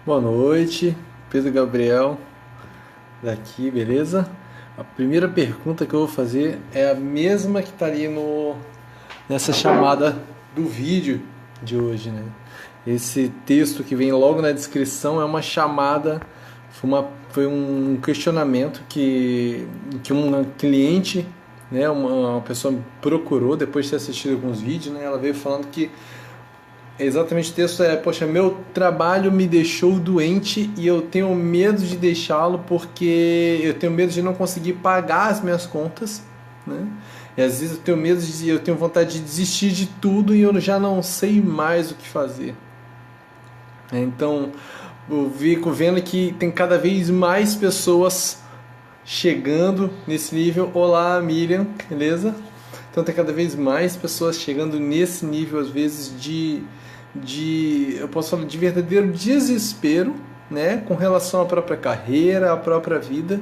Boa noite, Pedro Gabriel daqui, beleza? A primeira pergunta que eu vou fazer é a mesma que está ali nessa chamada do vídeo de hoje, né? Esse texto que vem logo na descrição é uma chamada, foi um questionamento que uma cliente, né, uma pessoa me procurou depois de ter assistido alguns vídeos, né? Ela veio falando que exatamente o texto é: poxa, meu trabalho me deixou doente e eu tenho medo de deixá-lo porque eu tenho medo de não conseguir pagar as minhas contas, né? E às vezes eu tenho vontade de desistir de tudo e eu já não sei mais o que fazer. Então, eu fico vendo que tem cada vez mais pessoas chegando nesse nível. Olá, Miriam, beleza? Então tem cada vez mais pessoas chegando nesse nível, às vezes, eu posso falar, de verdadeiro desespero, né, com relação à própria carreira, à própria vida,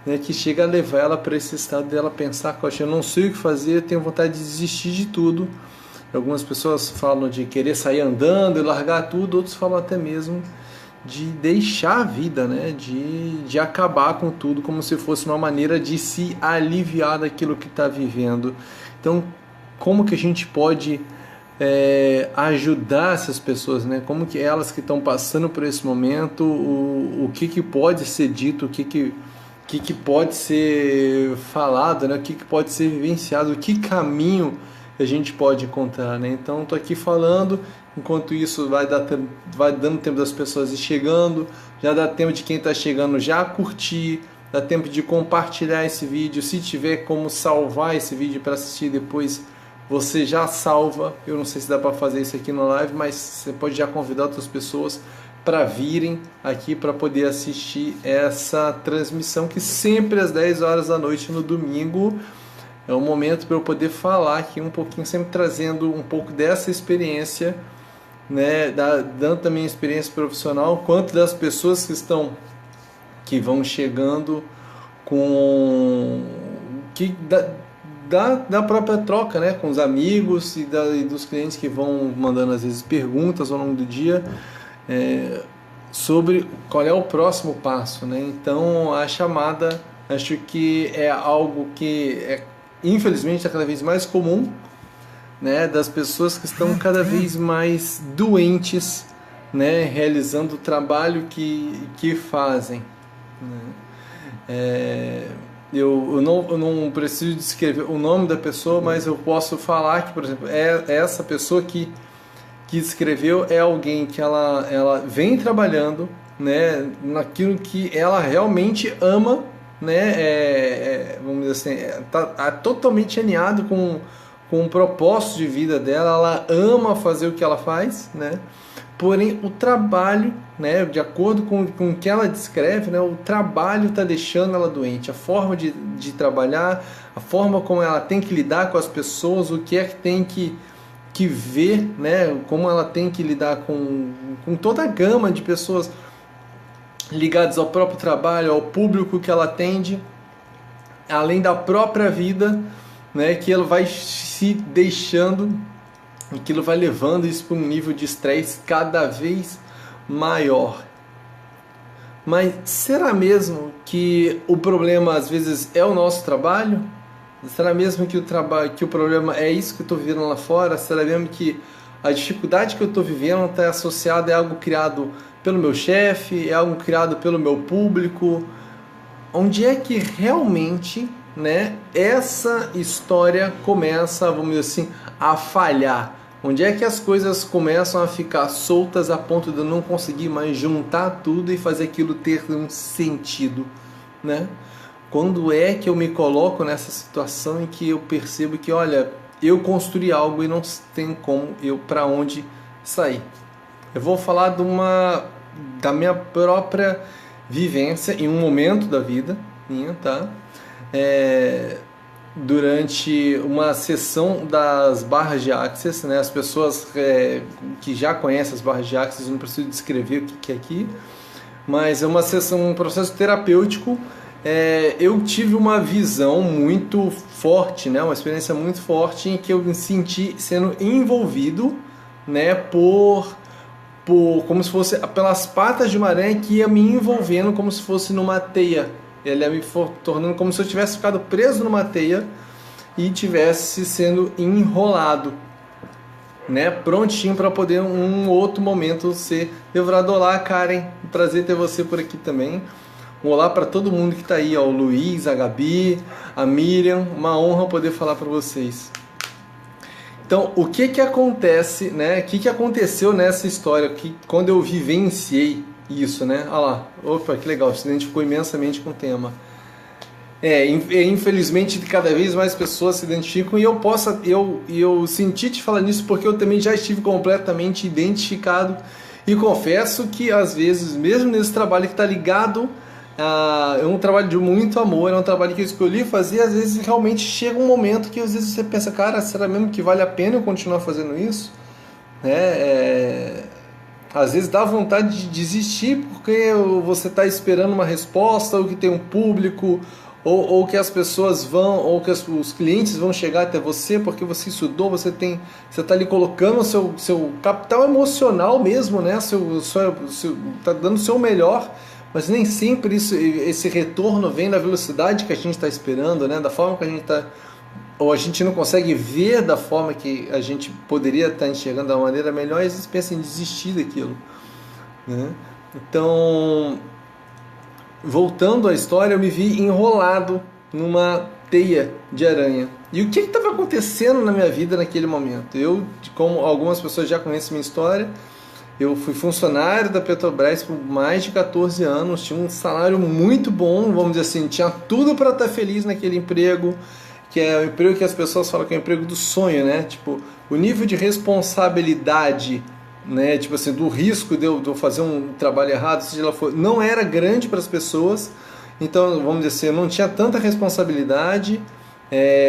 né, que chega a levar ela para esse estado dela pensar: poxa, eu não sei o que fazer, eu tenho vontade de desistir de tudo. Algumas pessoas falam de querer sair andando e largar tudo, outros falam até mesmo de deixar a vida, né, de acabar com tudo, como se fosse uma maneira de se aliviar daquilo que está vivendo. Então, como que a gente pode ajudar essas pessoas, né? Como que elas que estão passando por esse momento, o que pode ser dito, o que pode ser falado, né? O que pode ser vivenciado, que caminho a gente pode encontrar, né? Então, estou aqui falando, enquanto isso vai dando tempo das pessoas ir chegando, já dá tempo de quem está chegando já curtir, dá tempo de compartilhar esse vídeo. Se tiver como salvar esse vídeo para assistir depois, você já salva. Eu não sei se dá para fazer isso aqui no live, mas você pode já convidar outras pessoas para virem aqui para poder assistir essa transmissão, que sempre às 10 horas da noite no domingo é um momento para eu poder falar aqui um pouquinho, sempre trazendo um pouco dessa experiência, né, dando também experiência profissional, quanto das pessoas que vão chegando com da própria troca, né, com os amigos e dos clientes que vão mandando às vezes perguntas ao longo do dia sobre qual é o próximo passo, né? Então a chamada, acho que é algo que infelizmente está cada vez mais comum, né, das pessoas que estão cada vez mais doentes, né, realizando o trabalho que fazem, né? Eu não preciso descrever o nome da pessoa, mas eu posso falar que, por exemplo, essa pessoa que escreveu é alguém que ela vem trabalhando, né, naquilo que ela realmente ama, né, vamos dizer assim, tá totalmente alinhado com o propósito de vida dela, ela ama fazer o que ela faz, né? Porém, o trabalho, né, de acordo com o que ela descreve, né, o trabalho está deixando ela doente. A forma de trabalhar, a forma como ela tem que lidar com as pessoas, o que é que tem que ver, né, como ela tem que lidar com toda a gama de pessoas ligadas ao próprio trabalho, ao público que ela atende, além da própria vida, né, que ela vai se deixando, aquilo vai levando isso para um nível de estresse cada vez maior. Mas será mesmo que o problema às vezes é o nosso trabalho? Será mesmo que o problema é isso que eu estou vivendo lá fora? Será mesmo que a dificuldade que eu estou vivendo está associada a algo criado pelo meu chefe, é algo criado pelo meu público? Onde é que realmente, né, essa história começa, vamos dizer assim, a falhar? Onde é que as coisas começam a ficar soltas a ponto de eu não conseguir mais juntar tudo e fazer aquilo ter um sentido, né? Quando é que eu me coloco nessa situação em que eu percebo que, olha, eu construí algo e não tem como para onde sair? Eu vou falar da minha própria vivência em um momento da vida minha, tá? Durante uma sessão das barras de Access, né? As pessoas que já conhecem as barras de Access, não preciso descrever o que é aqui, mas é uma sessão, um processo terapêutico. Eu tive uma visão muito forte, né? Uma experiência muito forte em que eu me senti sendo envolvido, né, por como se fosse pelas patas de uma aranha que ia me envolvendo como se fosse numa teia. Ele ia me tornando como se eu tivesse ficado preso numa teia e tivesse sendo enrolado, né? Prontinho para poder um outro momento ser devorado. Olá, Karen, um prazer ter você por aqui também. Um olá para todo mundo que está aí, ó, o Luiz, a Gabi, a Miriam, uma honra poder falar para vocês. Então, o que acontece, né? O que aconteceu nessa história, quando eu vivenciei isso, né? Olha lá, opa, que legal, se identificou imensamente com o tema. Infelizmente, cada vez mais pessoas se identificam e eu senti te falar nisso porque eu também já estive completamente identificado e confesso que às vezes, mesmo nesse trabalho que está ligado, é um trabalho de muito amor, é um trabalho que eu escolhi fazer, às vezes realmente chega um momento que às vezes você pensa, cara, será mesmo que vale a pena eu continuar fazendo isso? Às vezes dá vontade de desistir porque você está esperando uma resposta, ou que tem um público, ou que as pessoas vão, ou que os clientes vão chegar até você porque você estudou, você está ali colocando o seu capital emocional mesmo, né? Está dando o seu melhor, mas nem sempre esse retorno vem da velocidade que a gente está esperando, né? Da forma que a gente está, ou a gente não consegue ver da forma que a gente poderia estar enxergando da maneira melhor, e às vezes pensa em desistir daquilo, né? Então, voltando à história, eu me vi enrolado numa teia de aranha. E o que estava acontecendo na minha vida naquele momento? Eu, como algumas pessoas já conhecem minha história, eu fui funcionário da Petrobras por mais de 14 anos, tinha um salário muito bom, vamos dizer assim, tinha tudo para estar feliz naquele emprego, que é o emprego que as pessoas falam que é o emprego do sonho, né? Tipo, o nível de responsabilidade, né? Tipo assim, do risco de eu fazer um trabalho errado, seja lá for, não era grande para as pessoas. Então, vamos dizer assim, eu não tinha tanta responsabilidade,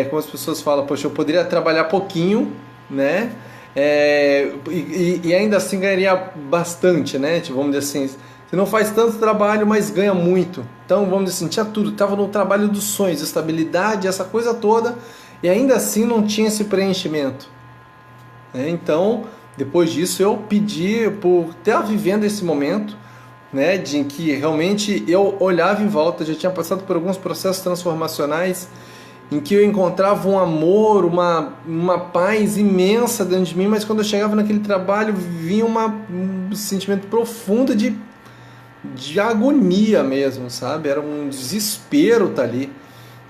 como as pessoas falam, poxa, eu poderia trabalhar pouquinho, né? E ainda assim ganharia bastante, né? Tipo, vamos dizer assim, você não faz tanto trabalho, mas ganha muito. Então, vamos dizer assim, tinha tudo. Estava no trabalho dos sonhos, estabilidade, essa coisa toda, e ainda assim não tinha esse preenchimento. Então, depois disso, eu pedi por estar vivendo esse momento, né, de que realmente eu olhava em volta, já tinha passado por alguns processos transformacionais, em que eu encontrava um amor, uma paz imensa dentro de mim, mas quando eu chegava naquele trabalho, vinha um sentimento profundo de agonia mesmo, sabe? Era um desespero estar ali.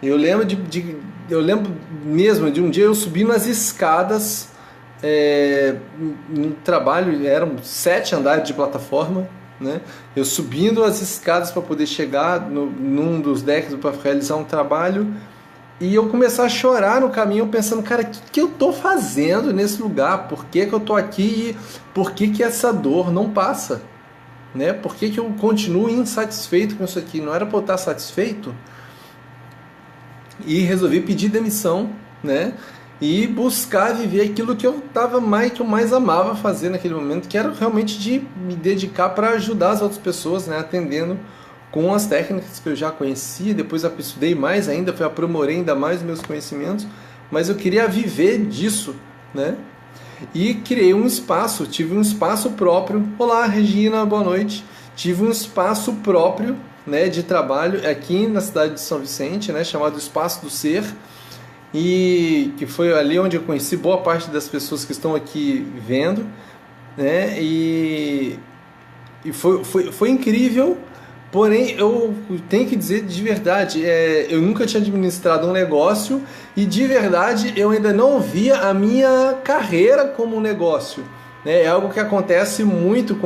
Eu lembro mesmo de um dia eu subindo as escadas no trabalho, eram 7 andares de plataforma, né? Eu subindo as escadas para poder chegar num dos decks para realizar um trabalho, e eu começar a chorar no caminho pensando, cara, o que eu estou fazendo nesse lugar? Por que eu estou aqui? E por que essa dor não passa? Né? Por que eu continuo insatisfeito com isso aqui? Não era para eu estar satisfeito? E resolvi pedir demissão, né? E buscar viver aquilo que eu mais amava fazer naquele momento, que era realmente de me dedicar para ajudar as outras pessoas, né? Atendendo com as técnicas que eu já conhecia. Depois eu estudei mais ainda, aprimorei ainda mais meus conhecimentos, mas eu queria viver disso, né? E criei um espaço, tive um espaço próprio. Olá, Regina, boa noite. Tive um espaço próprio, né, de trabalho aqui na cidade de São Vicente, né, chamado Espaço do Ser, e que foi ali onde eu conheci boa parte das pessoas que estão aqui vendo, né, e foi incrível. Porém, eu tenho que dizer de verdade, eu nunca tinha administrado um negócio e de verdade eu ainda não via a minha carreira como um negócio. Né? É algo que acontece muito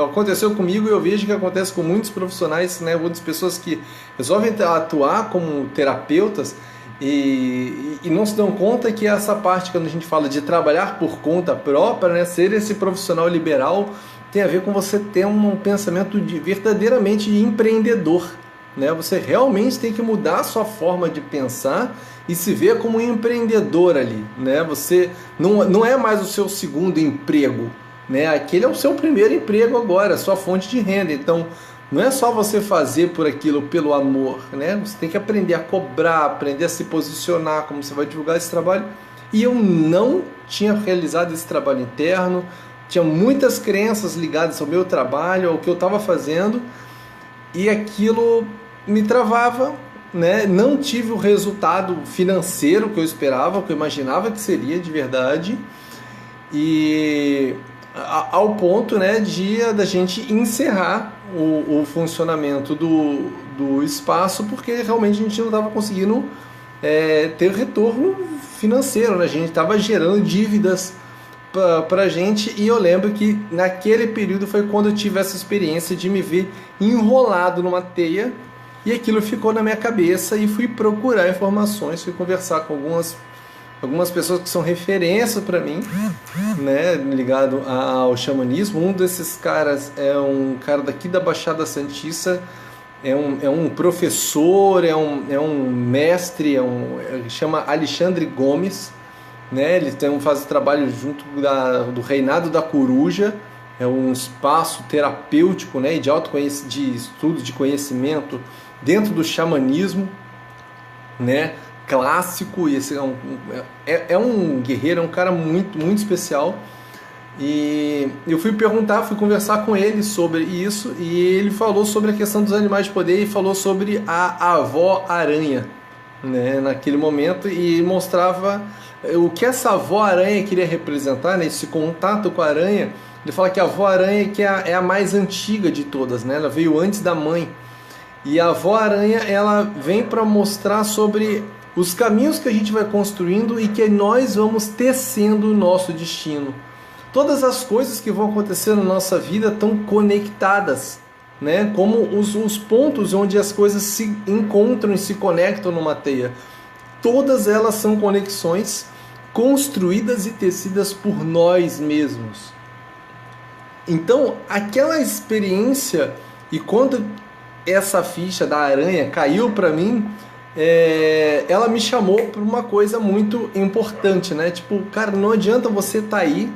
aconteceu comigo e eu vejo que acontece com muitos profissionais, né? Muitas pessoas que resolvem atuar como terapeutas e não se dão conta que essa parte, quando a gente fala de trabalhar por conta própria, né? Ser esse profissional liberal, tem a ver com você ter um pensamento verdadeiramente empreendedor, né? Você realmente tem que mudar a sua forma de pensar e se ver como um empreendedor ali, né? Você não é mais o seu segundo emprego, né? Aquele é o seu primeiro emprego agora, a sua fonte de renda. Então, não é só você fazer por aquilo pelo amor, né? Você tem que aprender a cobrar, aprender a se posicionar, como você vai divulgar esse trabalho. E eu não tinha realizado esse trabalho interno, tinha muitas crenças ligadas ao meu trabalho, ao que eu estava fazendo, e aquilo me travava, né? Não tive o resultado financeiro que eu esperava, que eu imaginava que seria de verdade, e ao ponto, né, da gente encerrar o funcionamento do espaço, porque realmente a gente não estava conseguindo ter retorno financeiro, né? A gente estava gerando dívidas para a gente, e eu lembro que naquele período foi quando eu tive essa experiência de me ver enrolado numa teia, e aquilo ficou na minha cabeça, e fui procurar informações, fui conversar com algumas pessoas que são referência para mim, né, ligado ao xamanismo. Um desses caras é um cara daqui da Baixada Santista, é um professor, é um mestre, chama Alexandre Gomes, né? Ele faz trabalho junto do Reinado da Coruja, é um espaço terapêutico, né, de estudo, de conhecimento dentro do xamanismo, né, clássico. E esse é um guerreiro, é um cara muito, muito especial. E eu fui conversar com ele sobre isso, e ele falou sobre a questão dos animais de poder, e falou sobre a avó aranha, né, naquele momento, e mostrava o que essa avó aranha queria representar, né, esse contato com a aranha. Ele fala que a avó aranha que é a mais antiga de todas, né, ela veio antes da mãe, e a avó aranha, ela vem para mostrar sobre os caminhos que a gente vai construindo e que nós vamos tecendo o nosso destino. Todas as coisas que vão acontecer na nossa vida estão conectadas, né? Como os pontos onde as coisas se encontram e se conectam numa teia. Todas elas são conexões construídas e tecidas por nós mesmos. Então, aquela experiência, e quando essa ficha da aranha caiu para mim, ela me chamou para uma coisa muito importante, né? Tipo, cara, não adianta você estar aí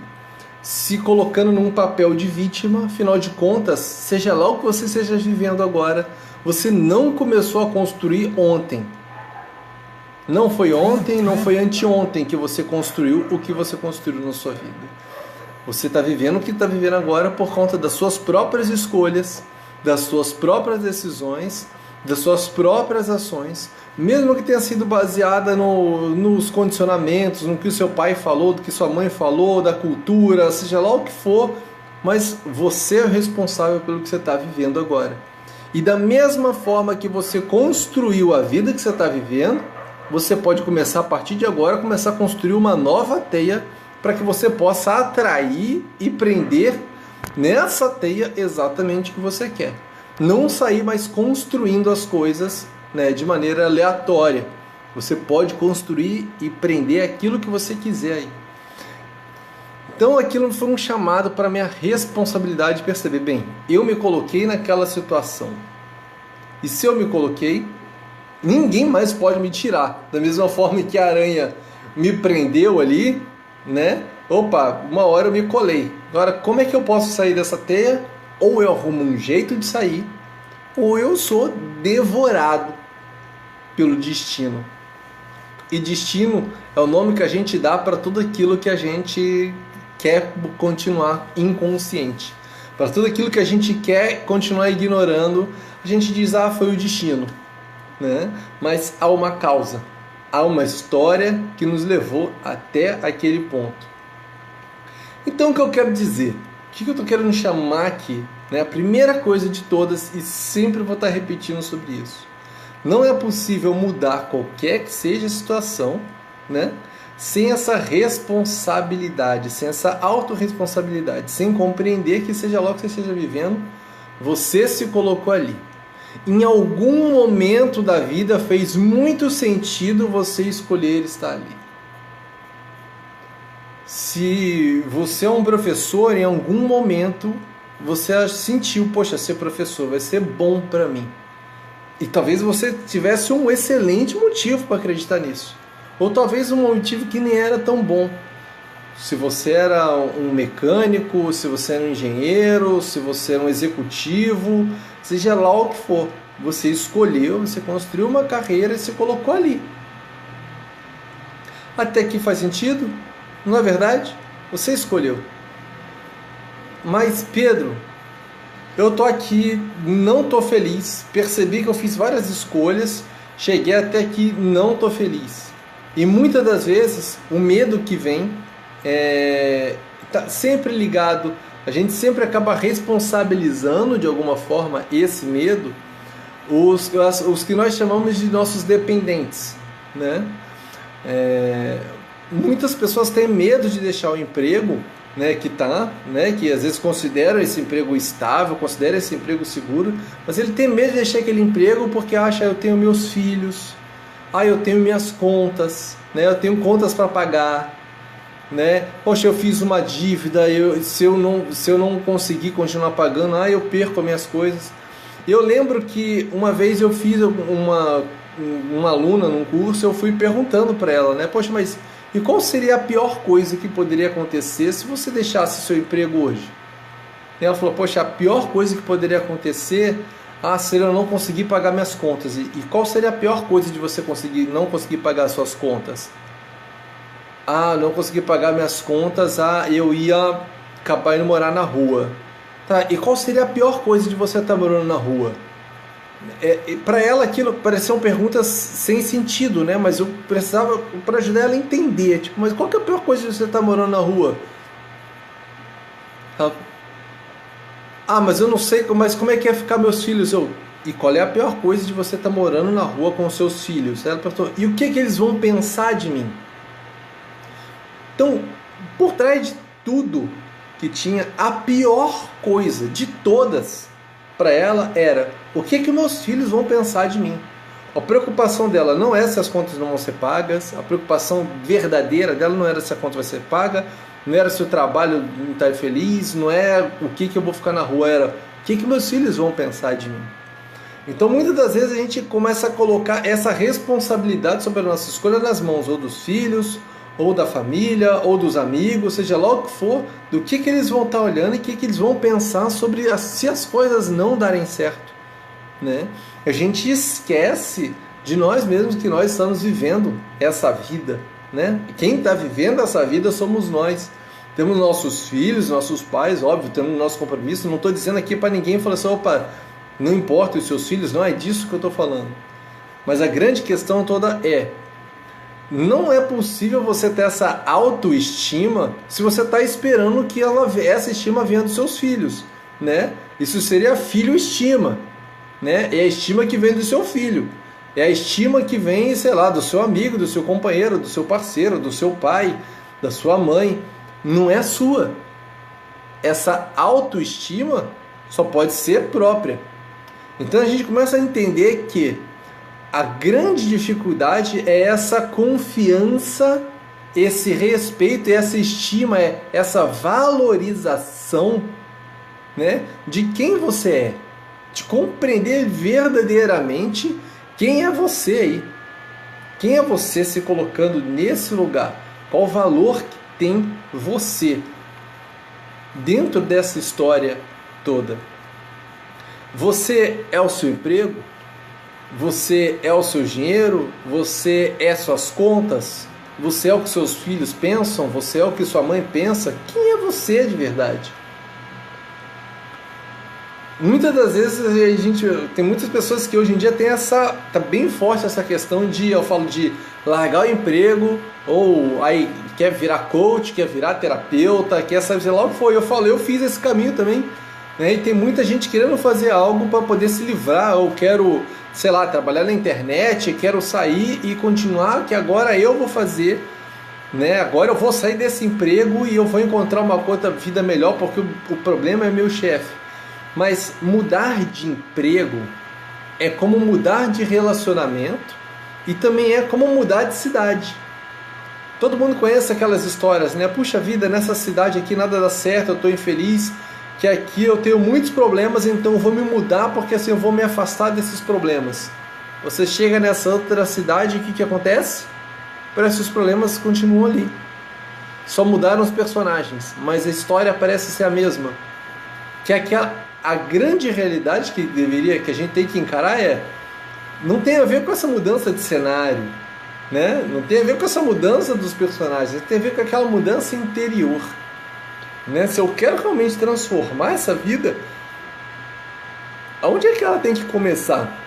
se colocando num papel de vítima. Afinal de contas, seja lá o que você esteja vivendo agora, você não começou a construir ontem. Não foi ontem, não foi anteontem que você construiu o que você construiu na sua vida. Você está vivendo o que está vivendo agora por conta das suas próprias escolhas, das suas próprias decisões, das suas próprias ações, mesmo que tenha sido baseada nos condicionamentos, no que o seu pai falou, do que sua mãe falou, da cultura, seja lá o que for, mas você é o responsável pelo que você está vivendo agora. E da mesma forma que você construiu a vida que você está vivendo, você pode começar, a partir de agora, começar a construir uma nova teia para que você possa atrair e prender nessa teia exatamente o que você quer. Não sair mais construindo as coisas, né, de maneira aleatória. Você pode construir e prender aquilo que você quiser aí. Então aquilo foi um chamado para a minha responsabilidade de perceber, bem, eu me coloquei naquela situação. E se eu me coloquei, ninguém mais pode me tirar. Da mesma forma que a aranha me prendeu ali, né? Opa, uma hora eu me colei. Agora, como é que eu posso sair dessa teia? Ou eu arrumo um jeito de sair, ou eu sou devorado pelo destino. E destino é o nome que a gente dá para tudo aquilo que a gente quer continuar inconsciente. Para tudo aquilo que a gente quer continuar ignorando, a gente diz, foi o destino, né? Mas há uma causa, há uma história que nos levou até aquele ponto. Então o que eu quero dizer? O que eu estou querendo chamar aqui? Né? A primeira coisa de todas, e sempre vou estar repetindo sobre isso, não é possível mudar qualquer que seja a situação, né, sem essa responsabilidade, sem essa autorresponsabilidade, sem compreender que seja lá o que você esteja vivendo, você se colocou ali. Em algum momento da vida fez muito sentido você escolher estar ali. Se você é um professor, em algum momento você sentiu, poxa, ser professor vai ser bom para mim. E talvez você tivesse um excelente motivo para acreditar nisso. Ou talvez um motivo que nem era tão bom. Se você era um mecânico, se você era um engenheiro, se você era um executivo, seja lá o que for. Você escolheu, você construiu uma carreira e se colocou ali. Até que faz sentido? Não é verdade? Você escolheu. mas Pedro, eu tô aqui, não tô feliz, percebi que eu fiz várias escolhas, cheguei até aqui, não tô feliz. E muitas das vezes o medo que vem tá sempre ligado, a gente sempre acaba responsabilizando de alguma forma esse medo, os que nós chamamos de nossos dependentes, né? Muitas pessoas têm medo de deixar o emprego, né, que às vezes considera esse emprego estável, considera esse emprego seguro, mas ele tem medo de deixar aquele emprego porque acha, eu tenho meus filhos, eu tenho minhas contas, né, eu tenho contas para pagar, né, poxa, eu fiz uma dívida, se eu não conseguir continuar pagando, eu perco as minhas coisas. Eu lembro que uma vez eu fiz uma aluna num curso, eu fui perguntando para ela, né, poxa, mas e qual seria a pior coisa que poderia acontecer se você deixasse seu emprego hoje? E ela falou, poxa, a pior coisa que poderia acontecer seria eu não conseguir pagar minhas contas. E qual seria a pior coisa de você não conseguir pagar suas contas? Não conseguir pagar minhas contas, eu ia acabar indo morar na rua. Tá, e qual seria a pior coisa de você estar morando na rua? Para ela aquilo pareciam perguntas sem sentido, né? Mas eu precisava para ajudar ela a entender, tipo, mas qual que é a pior coisa de você estar morando na rua? Mas eu não sei, mas como é que ia ficar meus filhos? E qual é a pior coisa de você estar morando na rua com os seus filhos? Ela perguntou, e o que eles vão pensar de mim? Então, por trás de tudo que tinha, a pior coisa de todas para ela era, o que meus filhos vão pensar de mim? A preocupação dela não é se as contas não vão ser pagas, a preocupação verdadeira dela não era se a conta vai ser paga, não era se o trabalho não está feliz, não é o que eu vou ficar na rua, era o que meus filhos vão pensar de mim. Então muitas das vezes a gente começa a colocar essa responsabilidade sobre a nossa escolha nas mãos ou dos filhos, ou da família, ou dos amigos, seja lá o que for, do que eles vão estar olhando e o que eles vão pensar sobre se as coisas não darem certo, né? A gente esquece de nós mesmos que nós estamos vivendo essa vida, né? Quem está vivendo essa vida somos nós. Temos nossos filhos, nossos pais, óbvio, temos nosso compromisso. Não estou dizendo aqui para ninguém falar assim, opa, não importa os seus filhos, não é disso que eu estou falando. Mas a grande questão toda não é possível você ter essa autoestima se você está esperando que essa estima venha dos seus filhos, né? Isso seria filho-estima, né? É a estima que vem do seu filho, é a estima que vem, sei lá, do seu amigo, do seu companheiro, do seu parceiro, do seu pai, da sua mãe, não é sua. Essa autoestima só pode ser própria. Então a gente começa a entender que a grande dificuldade é essa confiança, esse respeito, essa estima, essa valorização, né, de quem você é, de compreender verdadeiramente quem é você aí, quem é você se colocando nesse lugar, qual o valor que tem você dentro dessa história toda. Você é o seu emprego? Você é o seu dinheiro? Você é suas contas? Você é o que seus filhos pensam? Você é o que sua mãe pensa? Quem é você de verdade? Muitas das vezes a gente tem muitas pessoas que hoje em dia tem tá bem forte essa questão de, eu falo de largar o emprego, ou aí quer virar coach, quer virar terapeuta, quer saber, sei lá o que foi. Eu fiz esse caminho também, né? E tem muita gente querendo fazer algo para poder se livrar, ou quero, sei lá, trabalhar na internet, quero sair e continuar, que agora eu vou fazer, né? Agora eu vou sair desse emprego e eu vou encontrar uma outra vida melhor, porque o problema é meu chefe. Mas mudar de emprego é como mudar de relacionamento e também é como mudar de cidade. Todo mundo conhece aquelas histórias, né? Puxa vida, nessa cidade aqui nada dá certo, eu estou infeliz, que aqui eu tenho muitos problemas, então eu vou me mudar porque assim eu vou me afastar desses problemas. Você chega nessa outra cidade e o que acontece? Parece que os problemas continuam ali. Só mudaram os personagens, mas a história parece ser a mesma. Que a grande realidade que a gente tem que encarar não tem a ver com essa mudança de cenário, né? Não tem a ver com essa mudança dos personagens, tem a ver com aquela mudança interior. né? Se eu quero realmente transformar essa vida, aonde é que ela tem que começar?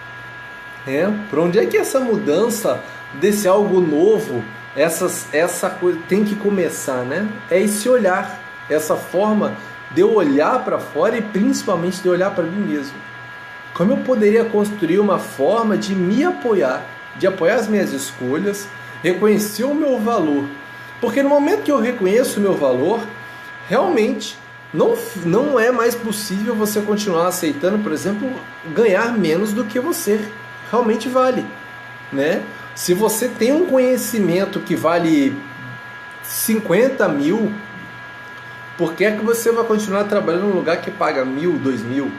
Por onde é que essa mudança desse algo novo, essa coisa tem que começar, né? É esse olhar, essa forma de eu olhar para fora e principalmente de olhar para mim mesmo. Como eu poderia construir uma forma de me apoiar, de apoiar as minhas escolhas, reconhecer o meu valor. Porque no momento que eu reconheço o meu valor, realmente não é mais possível você continuar aceitando, por exemplo, ganhar menos do que você realmente vale, né? Se você tem um conhecimento que vale 50 mil, por que é que você vai continuar trabalhando num lugar que paga 1.000, 2.000?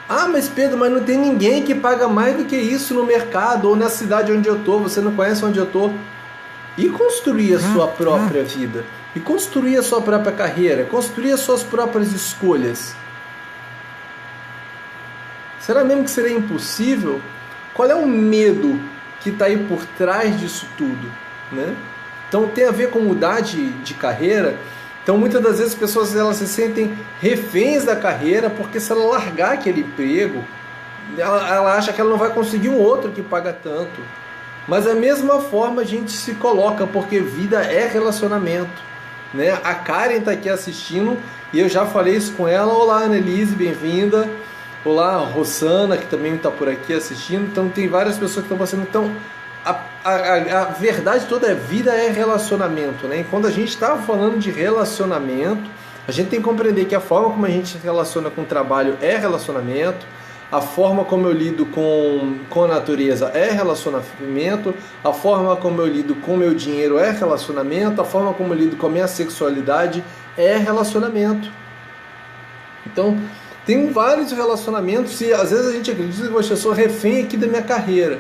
Ah, mas Pedro, mas não tem ninguém que paga mais do que isso no mercado ou na cidade onde eu estou, você não conhece onde eu estou. E construir a sua própria vida, e construir a sua própria carreira, construir as suas próprias escolhas. Será mesmo que seria impossível? Qual é o medo que está aí por trás disso tudo, né? Então tem a ver com mudar de carreira. Então muitas das vezes as pessoas elas se sentem reféns da carreira, porque se ela largar aquele emprego, ela acha que ela não vai conseguir um outro que paga tanto. Mas da mesma forma a gente se coloca, porque vida é relacionamento, né? A Karen está aqui assistindo e eu já falei isso com ela. Olá, Annelise, bem-vinda. Olá, Rosana, que também está por aqui assistindo. Então tem várias pessoas que estão passando. Então a verdade toda é vida é relacionamento, né? E quando a gente está falando de relacionamento, a gente tem que compreender que a forma como a gente se relaciona com o trabalho é relacionamento, a forma como eu lido com a natureza é relacionamento, a forma como eu lido com o meu dinheiro é relacionamento, a forma como eu lido com a minha sexualidade é relacionamento. Então, tem vários relacionamentos e às vezes a gente acredita que eu sou refém aqui da minha carreira.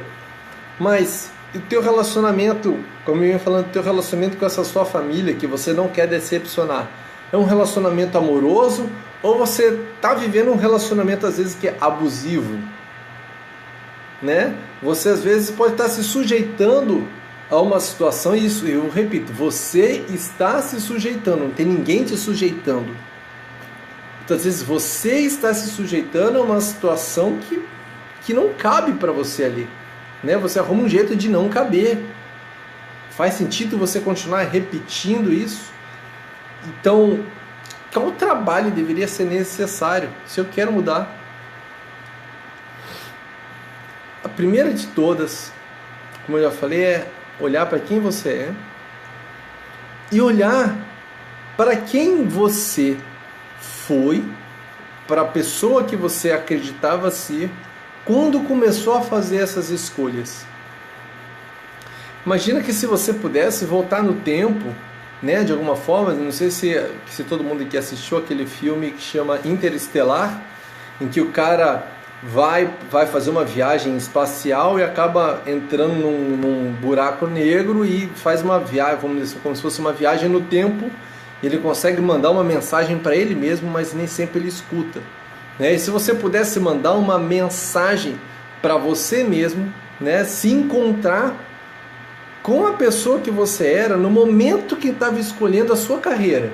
Mas o teu relacionamento, como eu ia falando, o teu relacionamento com essa sua família, que você não quer decepcionar, é um relacionamento amoroso ou você está vivendo um relacionamento às vezes que é abusivo, né? Você às vezes pode estar se sujeitando a uma situação, e isso, eu repito, você está se sujeitando, não tem ninguém te sujeitando. Então, às vezes você está se sujeitando a uma situação que não cabe para você ali, né? Você arruma um jeito de não caber. Faz sentido você continuar repetindo isso? Então, qual trabalho deveria ser necessário se eu quero mudar? A primeira de todas, como eu já falei, é olhar para quem você é e olhar para quem você foi, para a pessoa que você acreditava ser, quando começou a fazer essas escolhas. Imagina que se você pudesse voltar no tempo, né, de alguma forma, não sei se todo mundo aqui assistiu aquele filme que chama Interestelar, em que o cara vai fazer uma viagem espacial e acaba entrando num buraco negro e faz uma viagem, vamos dizer, como se fosse uma viagem no tempo. Ele consegue mandar uma mensagem para ele mesmo, mas nem sempre ele escuta, né? E se você pudesse mandar uma mensagem para você mesmo, né, se encontrar com a pessoa que você era no momento que estava escolhendo a sua carreira.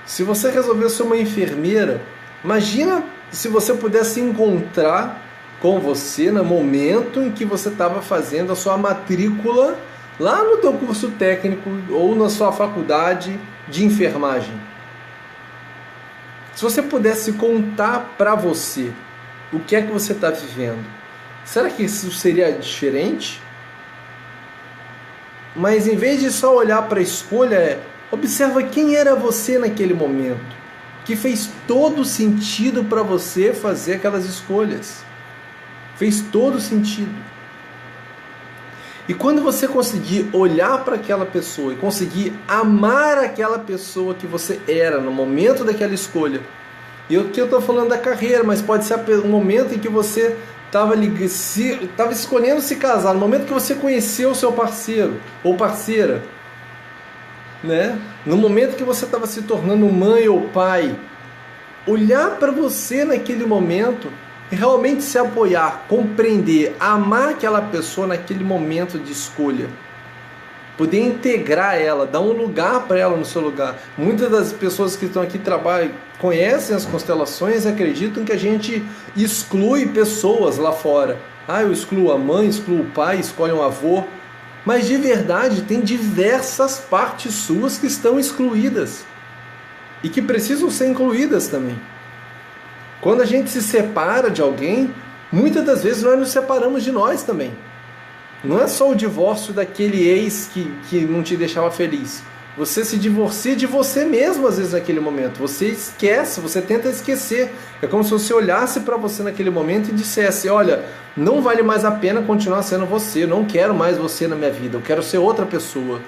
Se você resolveu ser uma enfermeira, imagina se você pudesse encontrar com você no momento em que você estava fazendo a sua matrícula lá no teu curso técnico ou na sua faculdade de enfermagem. Se você pudesse contar para você o que é que você está vivendo, será que isso seria diferente? Mas em vez de só olhar para a escolha, observa quem era você naquele momento, que fez todo sentido para você fazer aquelas escolhas. Fez todo sentido. E quando você conseguir olhar para aquela pessoa e conseguir amar aquela pessoa que você era no momento daquela escolha, e eu estou falando da carreira, mas pode ser um momento em que você estava escolhendo se casar, no momento que você conheceu o seu parceiro ou parceira, né? No momento que você estava se tornando mãe ou pai, olhar para você naquele momento e realmente se apoiar, compreender, amar aquela pessoa naquele momento de escolha. poder integrar ela, dar um lugar para ela no seu lugar. Muitas das pessoas que estão aqui trabalham, conhecem as constelações, acreditam que a gente exclui pessoas lá fora. Eu excluo a mãe, excluo o pai, escolho um avô. Mas de verdade tem diversas partes suas que estão excluídas e que precisam ser incluídas também. Quando a gente se separa de alguém, muitas das vezes nós nos separamos de nós também. Não é só o divórcio daquele ex que não te deixava feliz. Você se divorcia de você mesmo às vezes naquele momento. Você esquece, você tenta esquecer. É como se você olhasse para você naquele momento e dissesse: olha, não vale mais a pena continuar sendo você. Eu não quero mais você na minha vida. Eu quero ser outra pessoa.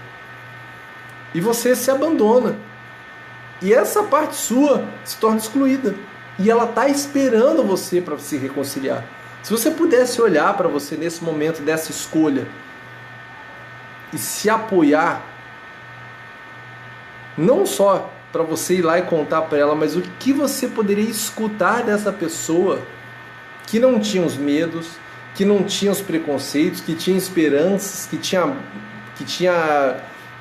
E você se abandona. E essa parte sua se torna excluída. E ela está esperando você para se reconciliar. Se você pudesse olhar para você nesse momento dessa escolha e se apoiar, não só para você ir lá e contar para ela, mas o que você poderia escutar dessa pessoa que não tinha os medos, que não tinha os preconceitos, que tinha esperanças, que tinha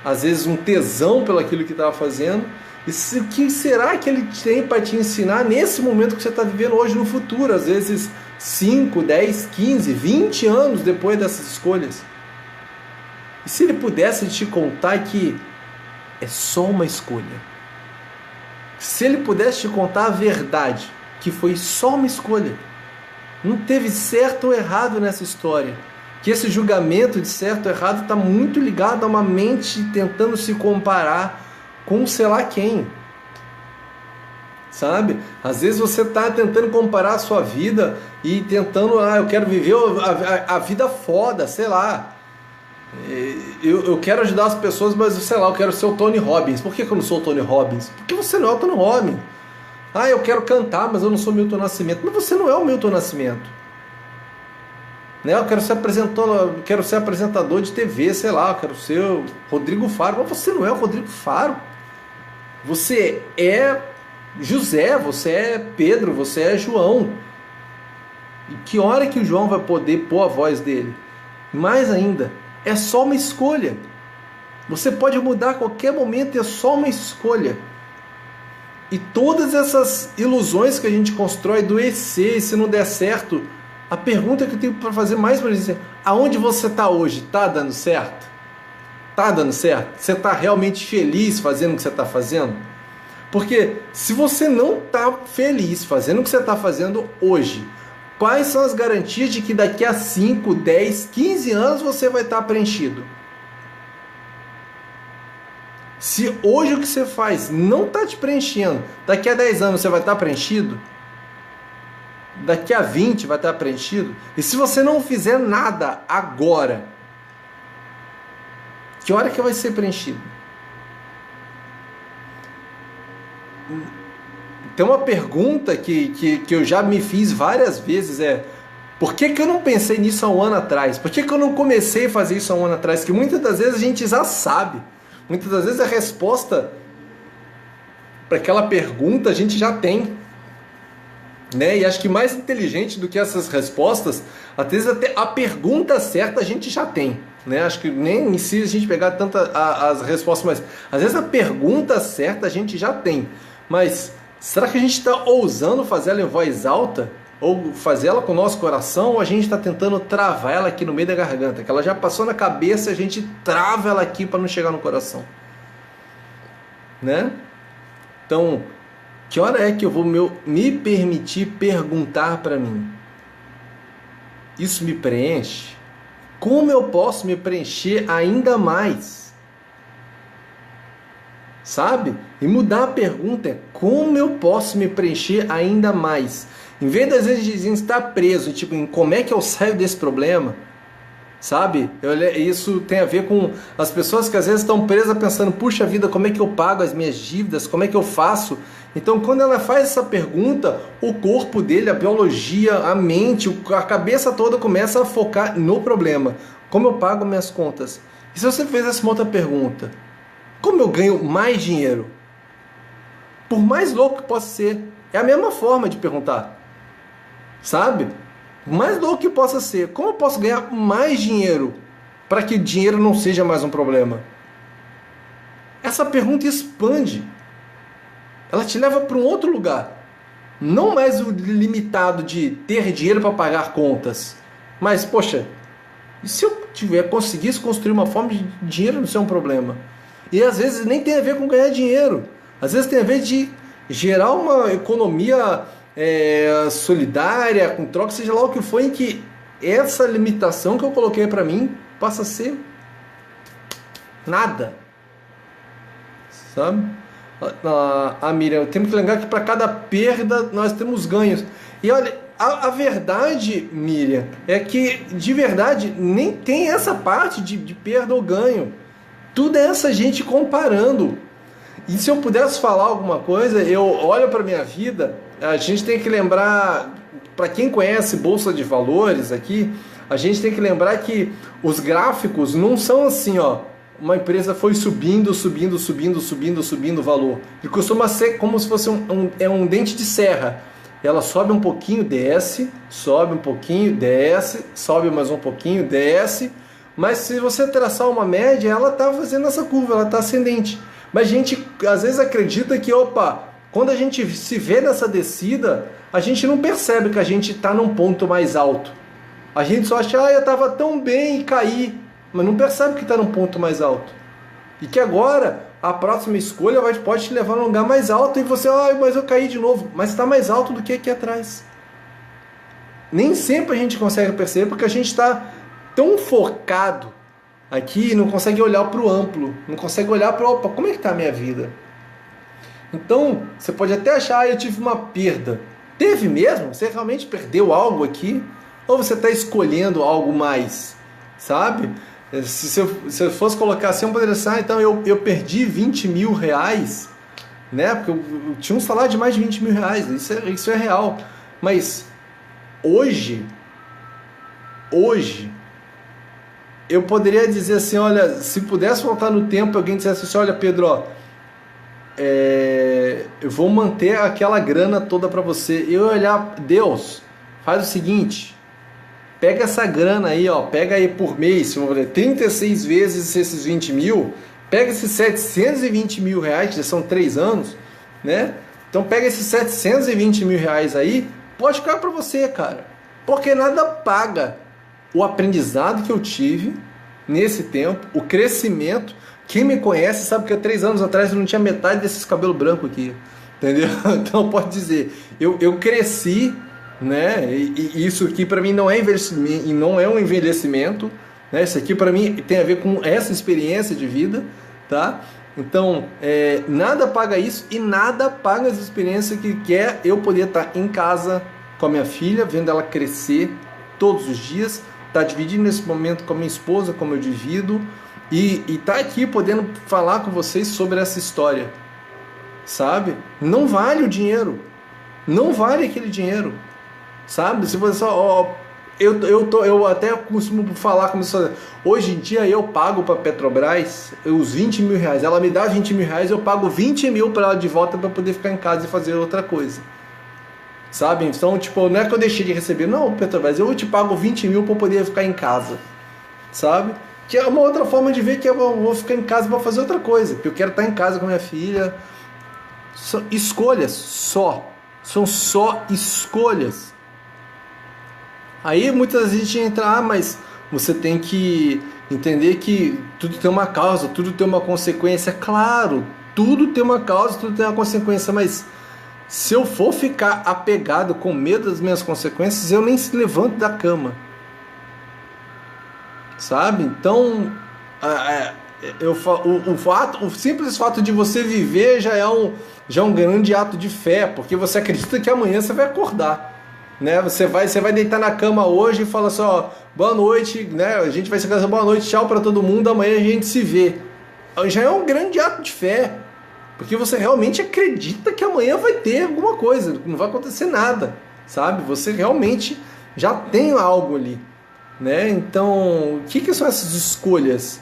às vezes um tesão pelo aquilo que estava fazendo. E o que será que ele tem para te ensinar nesse momento que você está vivendo hoje no futuro? Às vezes 5, 10, 15, 20 anos depois dessas escolhas. E se ele pudesse te contar que é só uma escolha? Se ele pudesse te contar a verdade, que foi só uma escolha, não teve certo ou errado nessa história, que esse julgamento de certo ou errado está muito ligado a uma mente tentando se comparar com sei lá quem, sabe? Às vezes você está tentando comparar a sua vida e tentando, eu quero viver a vida foda, sei lá. Eu quero ajudar as pessoas, mas sei lá, eu quero ser o Tony Robbins. Por que eu não sou o Tony Robbins? Porque você não é o Tony Robbins. Eu quero cantar, mas eu não sou o Milton Nascimento. Mas você não é o Milton Nascimento. Né? Eu quero ser apresentador de TV, sei lá, eu quero ser o Rodrigo Faro. Mas você não é o Rodrigo Faro. Você é José, você é Pedro, você é João. E que hora que o João vai poder pôr a voz dele? Mais ainda, é só uma escolha. Você pode mudar a qualquer momento, é só uma escolha. E todas essas ilusões que a gente constrói do EC, se não der certo, a pergunta que eu tenho para fazer mais para dizer: aonde você está hoje? Está dando certo? Está dando certo? Você está realmente feliz fazendo o que você está fazendo? Porque se você não está feliz fazendo o que você está fazendo hoje, quais são as garantias de que daqui a 5, 10, 15 anos você vai estar preenchido? Se hoje o que você faz não está te preenchendo, daqui a 10 anos você vai estar preenchido? Daqui a 20 vai estar preenchido? E se você não fizer nada agora, que hora que vai ser preenchido? Tem uma pergunta que eu já me fiz várias vezes, por que eu não pensei nisso há um ano atrás? Por que eu não comecei a fazer isso há um ano atrás? Que muitas das vezes a gente já sabe. Muitas das vezes a resposta para aquela pergunta a gente já tem. Né? E acho que mais inteligente do que essas respostas, às vezes até a pergunta certa a gente já tem. Né? Acho que nem em si a gente pegar tanto as respostas, mas às vezes a pergunta certa a gente já tem. Mas será que a gente está ousando fazer ela em voz alta? Ou fazer ela com o nosso coração? Ou a gente está tentando travar ela aqui no meio da garganta? Que ela já passou na cabeça e a gente trava ela aqui para não chegar no coração. Né? Então, que hora é que eu vou me permitir perguntar para mim? Isso me preenche? Como eu posso me preencher ainda mais? Sabe? E mudar a pergunta é: como eu posso me preencher ainda mais? Em vez das vezes de estar preso, tipo, em como é que eu saio desse problema? Sabe? Isso tem a ver com as pessoas que às vezes estão presas pensando: puxa vida, como é que eu pago as minhas dívidas? Como é que eu faço? Então, quando ela faz essa pergunta, o corpo dele, a biologia, a mente, a cabeça toda começa a focar no problema. Como eu pago minhas contas? E se você fez essa outra pergunta: como eu ganho mais dinheiro? Por mais louco que possa ser, é a mesma forma de perguntar. Sabe? Mais louco que possa ser, como eu posso ganhar mais dinheiro? para que o dinheiro não seja mais um problema? Essa pergunta expande. Ela te leva para um outro lugar. Não mais o limitado de ter dinheiro para pagar contas. Mas, poxa, e se eu conseguisse construir uma forma de dinheiro não ser um problema? E às vezes nem tem a ver com ganhar dinheiro. Às vezes tem a ver de gerar uma economia solidária, com troca, seja lá o que for, em que essa limitação que eu coloquei para mim passa a ser nada. Sabe? Miriam, temos que lembrar que para cada perda nós temos ganhos. E olha, a verdade, Miriam, é que de verdade nem tem essa parte de perda ou ganho. Tudo é essa gente comparando. E se eu pudesse falar alguma coisa, eu olho para a minha vida, a gente tem que lembrar, para quem conhece Bolsa de Valores aqui, a gente tem que lembrar que os gráficos não são assim, ó. Uma empresa foi subindo o valor. E costuma ser como se fosse um dente de serra. Ela sobe um pouquinho, desce, sobe um pouquinho, desce, sobe mais um pouquinho, desce. Mas se você traçar uma média, ela está fazendo essa curva, ela está ascendente. Mas a gente às vezes acredita que, quando a gente se vê nessa descida, a gente não percebe que a gente está num ponto mais alto. A gente só acha, eu estava tão bem e caí. Mas não percebe que está num ponto mais alto. E que agora a próxima escolha pode te levar a um lugar mais alto e você, mas eu caí de novo. Mas está mais alto do que aqui atrás. Nem sempre a gente consegue perceber porque a gente está tão focado aqui, não consegue olhar para o amplo, não consegue olhar para, como é que está a minha vida? Então, você pode até achar, eu tive uma perda. Teve mesmo? Você realmente perdeu algo aqui? Ou você está escolhendo algo mais? Sabe? Se eu fosse colocar assim, eu poderia dizer, então eu perdi 20 mil reais, né? Porque eu tinha um salário de mais de 20 mil reais, isso é real. Mas hoje, eu poderia dizer assim, olha, se pudesse voltar no tempo, alguém dissesse assim, olha, Pedro, eu vou manter aquela grana toda para você. Eu olhar, Deus, faz o seguinte, pega essa grana aí, pega aí por mês, se eu vou ler, 36 vezes esses 20 mil, pega esses 720 mil reais, que já são 3 anos, né? Então pega esses 720 mil reais aí, pode ficar para você, cara, porque nada paga o aprendizado que eu tive nesse tempo, o crescimento. Quem me conhece sabe que há 3 anos atrás eu não tinha metade desses cabelos brancos aqui, entendeu? Então pode dizer, eu cresci, né? E isso aqui para mim não é envelhecimento, e não é um envelhecimento, né? Isso aqui para mim tem a ver com essa experiência de vida, tá? Então nada paga isso e nada paga as experiências que é eu poder estar em casa com a minha filha, vendo ela crescer todos os dias, tá dividindo esse momento com a minha esposa, como eu divido, e tá aqui podendo falar com vocês sobre essa história, sabe? Não vale o dinheiro, não vale aquele dinheiro, sabe? Se você só, eu até costumo falar como isso, hoje em dia eu pago para a Petrobras os 20 mil reais, ela me dá 20 mil reais, eu pago 20 mil para ela de volta para poder ficar em casa e fazer outra coisa. Sabe? Então, tipo, não é que eu deixei de receber, não, Petrobras, eu te pago 20 mil para poder ficar em casa, sabe? Que é uma outra forma de ver que eu vou ficar em casa para fazer outra coisa, que eu quero estar em casa com minha filha. São escolhas só, são só escolhas. Aí muitas vezes a gente entra, mas você tem que entender que tudo tem uma causa, tudo tem uma consequência. Claro, tudo tem uma causa, tudo tem uma consequência, mas se eu for ficar apegado com medo das minhas consequências, eu nem se levanto da cama. Sabe? Então, o simples fato de você viver já é um grande ato de fé, porque você acredita que amanhã você vai acordar. Né? Você vai deitar na cama hoje e fala assim, boa noite, né? A gente vai se casar, boa noite, tchau para todo mundo, amanhã a gente se vê. Já é um grande ato de fé. Porque você realmente acredita que amanhã vai ter alguma coisa, não vai acontecer nada, sabe? Você realmente já tem algo ali, né? Então, o que são essas escolhas?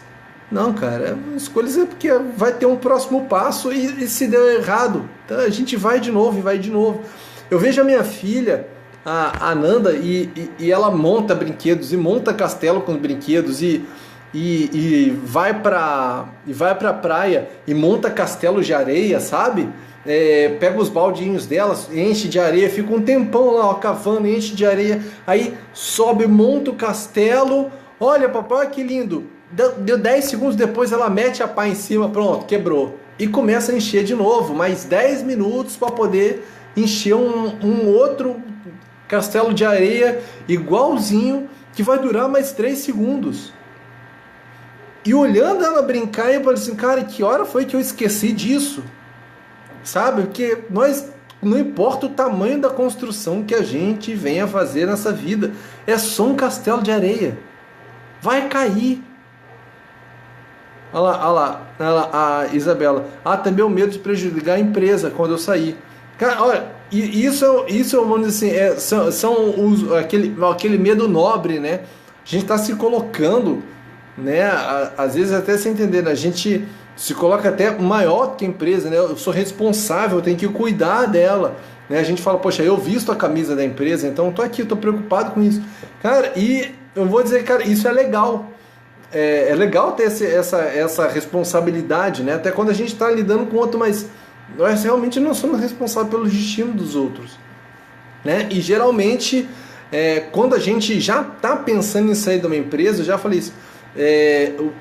Não, cara, escolhas é porque vai ter um próximo passo e se der errado, então a gente vai de novo e vai de novo. Eu vejo a minha filha, a Ananda, e ela monta brinquedos e monta castelo com os brinquedos e e vai pra praia e monta castelos de areia, sabe? Pega os baldinhos delas, enche de areia, fica um tempão lá, ó, cavando, enche de areia, aí sobe, monta o castelo, olha papai, que lindo, deu 10 segundos depois ela mete a pá em cima, pronto, quebrou, e começa a encher de novo, mais 10 minutos para poder encher um outro castelo de areia igualzinho, que vai durar mais 3 segundos. E olhando ela brincar, eu falei assim, cara, que hora foi que eu esqueci disso? Sabe? Porque não importa o tamanho da construção que a gente venha fazer nessa vida, é só um castelo de areia. Vai cair. Olha lá, a Isabela. Também o medo de prejudicar a empresa quando eu sair. Cara, olha, isso vamos dizer assim, aquele medo nobre, né? A gente está se colocando, né? Às vezes até sem entender, né? A gente se coloca até maior que a empresa, né? Eu sou responsável, eu tenho que cuidar dela, né? A gente fala, poxa, eu visto a camisa da empresa, então estou aqui, estou preocupado com isso. Cara, e eu vou dizer, cara, isso é legal. É legal ter essa responsabilidade, né? Até quando a gente está lidando com outro, mas nós realmente não somos responsáveis pelo destino dos outros, né? E geralmente, quando a gente já está pensando em sair de uma empresa, eu já falei isso, eu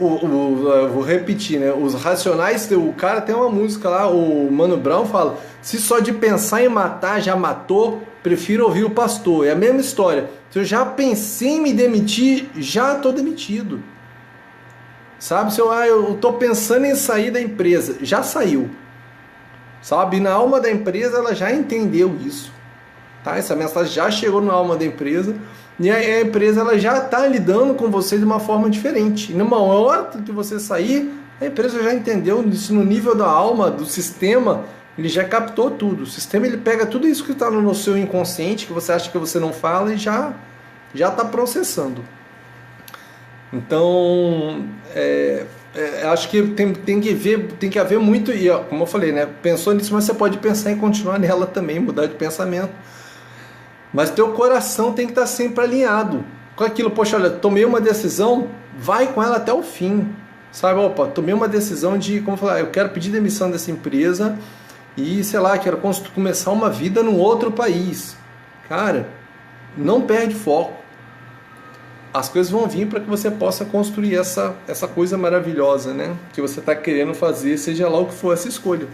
vou repetir, né? Os Racionais, o cara tem uma música lá, o Mano Brown fala, se só de pensar em matar já matou, prefiro ouvir o pastor. É a mesma história. Se eu já pensei em me demitir, já estou demitido. Sabe? Se eu estou pensando em sair da empresa, já saiu. Sabe? Na alma da empresa ela já entendeu isso. Tá? Essa mensagem já chegou na alma da empresa. E a empresa ela já está lidando com você de uma forma diferente. E numa hora que você sair, a empresa já entendeu isso no nível da alma, do sistema, ele já captou tudo. O sistema ele pega tudo isso que está no seu inconsciente, que você acha que você não fala, e já está processando. Então, acho que tem que haver muito, e ó, como eu falei, né? Pensou nisso, mas você pode pensar em continuar nela também, mudar de pensamento. Mas teu coração tem que estar sempre alinhado com aquilo. Poxa, olha, tomei uma decisão, vai com ela até o fim. Sabe, opa, tomei uma decisão de, como falar, eu quero pedir demissão dessa empresa e, sei lá, quero começar uma vida num outro país. Cara, não perde foco. As coisas vão vir para que você possa construir essa coisa maravilhosa, né? Que você está querendo fazer, seja lá o que for essa escolha.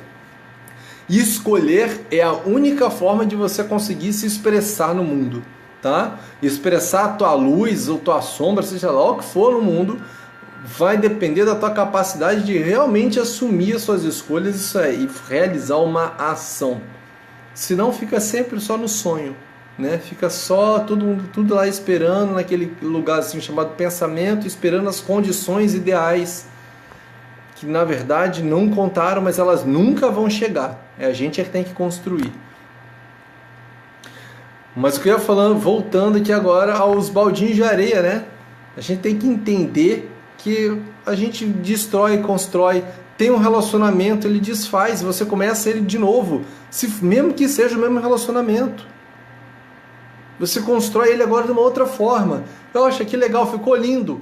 E escolher é a única forma de você conseguir se expressar no mundo, tá? Expressar a tua luz ou tua sombra, seja lá o que for no mundo, vai depender da tua capacidade de realmente assumir as suas escolhas e realizar uma ação. Senão fica sempre só no sonho, né? Fica só tudo lá esperando, naquele lugar assim chamado pensamento, esperando as condições ideais, que na verdade não contaram, mas elas nunca vão chegar. A gente é que tem que construir. Mas o que eu ia falando, voltando aqui agora aos baldinhos de areia, né? A gente tem que entender que a gente destrói, constrói, tem um relacionamento, ele desfaz, você começa ele de novo, mesmo que seja o mesmo relacionamento. Você constrói ele agora de uma outra forma. Poxa, que legal, ficou lindo.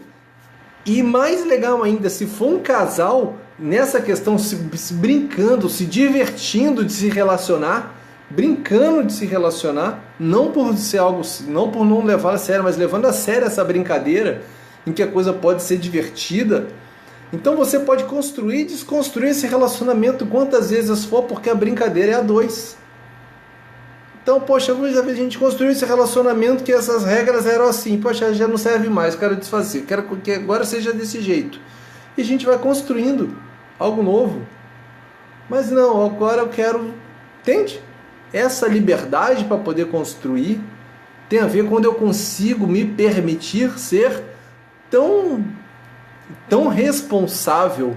E mais legal ainda, se for um casal, nessa questão, se brincando, se divertindo de se relacionar, brincando de se relacionar, não por ser algo, não por não levar a sério, mas levando a sério essa brincadeira, em que a coisa pode ser divertida. Então você pode construir e desconstruir esse relacionamento quantas vezes for, porque a brincadeira é a dois. Então, poxa, a gente construiu esse relacionamento que essas regras eram assim, poxa, já não serve mais, quero desfazer, quero que agora seja desse jeito. E a gente vai construindo algo novo. Mas não, agora eu quero, entende? Essa liberdade para poder construir tem a ver quando eu consigo me permitir ser tão responsável,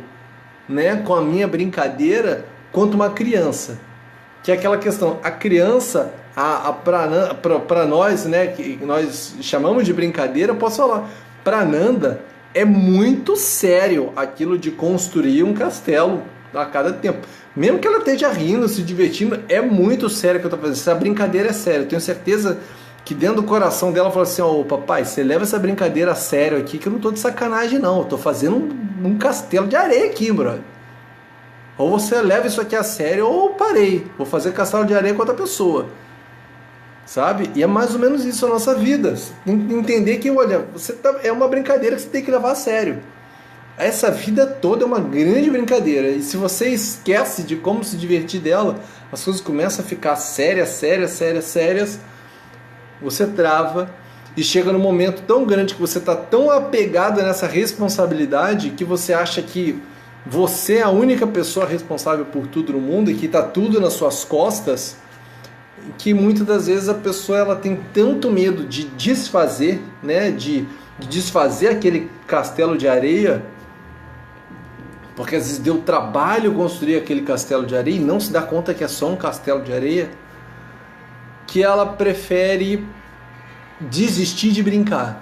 né, com a minha brincadeira quanto uma criança. Que é aquela questão, a criança, para nós, né, que nós chamamos de brincadeira, eu posso falar, para Nanda é muito sério aquilo de construir um castelo a cada tempo. Mesmo que ela esteja rindo, se divertindo, é muito sério o que eu estou fazendo. Essa brincadeira é séria. Eu tenho certeza que dentro do coração dela falou assim, ô papai, você leva essa brincadeira a sério aqui, que eu não tô de sacanagem não, eu tô fazendo um castelo de areia aqui, brother. Ou você leva isso aqui a sério, ou eu parei, vou fazer castelo de areia com outra pessoa. Sabe? E é mais ou menos isso a nossa vida. Entender que, olha, é uma brincadeira que você tem que levar a sério. Essa vida toda é uma grande brincadeira. E se você esquece de como se divertir dela, as coisas começam a ficar sérias. Você trava e chega num momento tão grande que você está tão apegado nessa responsabilidade que você acha que você é a única pessoa responsável por tudo no mundo e que está tudo nas suas costas, que muitas das vezes a pessoa ela tem tanto medo de desfazer, né, de desfazer aquele castelo de areia, porque às vezes deu trabalho construir aquele castelo de areia e não se dá conta que é só um castelo de areia, que ela prefere desistir de brincar,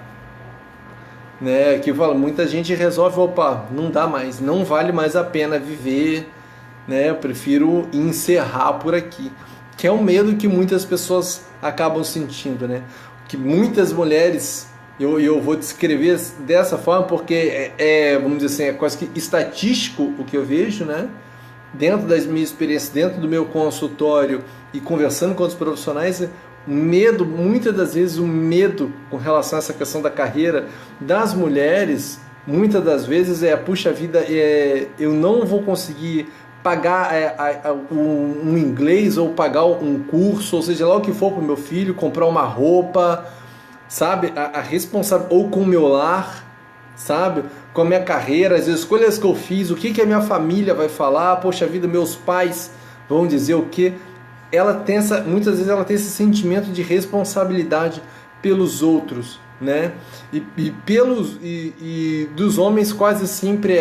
né? Que fala, muita gente resolve, opa, não dá mais, não vale mais a pena viver, né? Eu prefiro encerrar por aqui, que é um medo que muitas pessoas acabam sentindo, né? Que muitas mulheres, eu vou descrever dessa forma porque vamos dizer assim, é quase que estatístico o que eu vejo, né? Dentro das minhas experiências, dentro do meu consultório e conversando com outros profissionais, medo, muitas das vezes o medo com relação a essa questão da carreira das mulheres, muitas das vezes puxa vida, eu não vou conseguir pagar um inglês ou pagar um curso, ou seja lá o que for para o meu filho, comprar uma roupa, sabe, a responsável, ou com o meu lar, sabe, com a minha carreira, as escolhas que eu fiz, o que a minha família vai falar, poxa vida, meus pais vão dizer o que. Ela tem muitas vezes ela tem esse sentimento de responsabilidade pelos outros, né? E dos homens quase sempre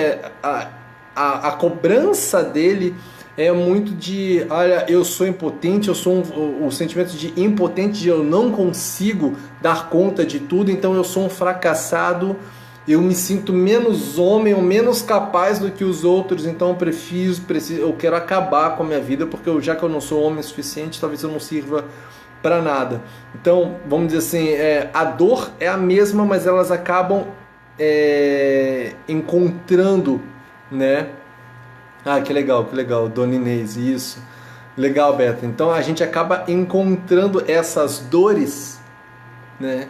a cobrança dele é muito de, olha, eu sou impotente, eu sou o sentimento de impotente, de eu não consigo dar conta de tudo, então eu sou um fracassado, eu me sinto menos homem ou menos capaz do que os outros, então eu quero acabar com a minha vida, porque já que eu não sou homem o suficiente, talvez eu não sirva para nada. Então, vamos dizer assim, a dor é a mesma, mas elas acabam encontrando, né? Ah, que legal, Dona Inês, isso. Legal, Beto. Então a gente acaba encontrando essas dores, né?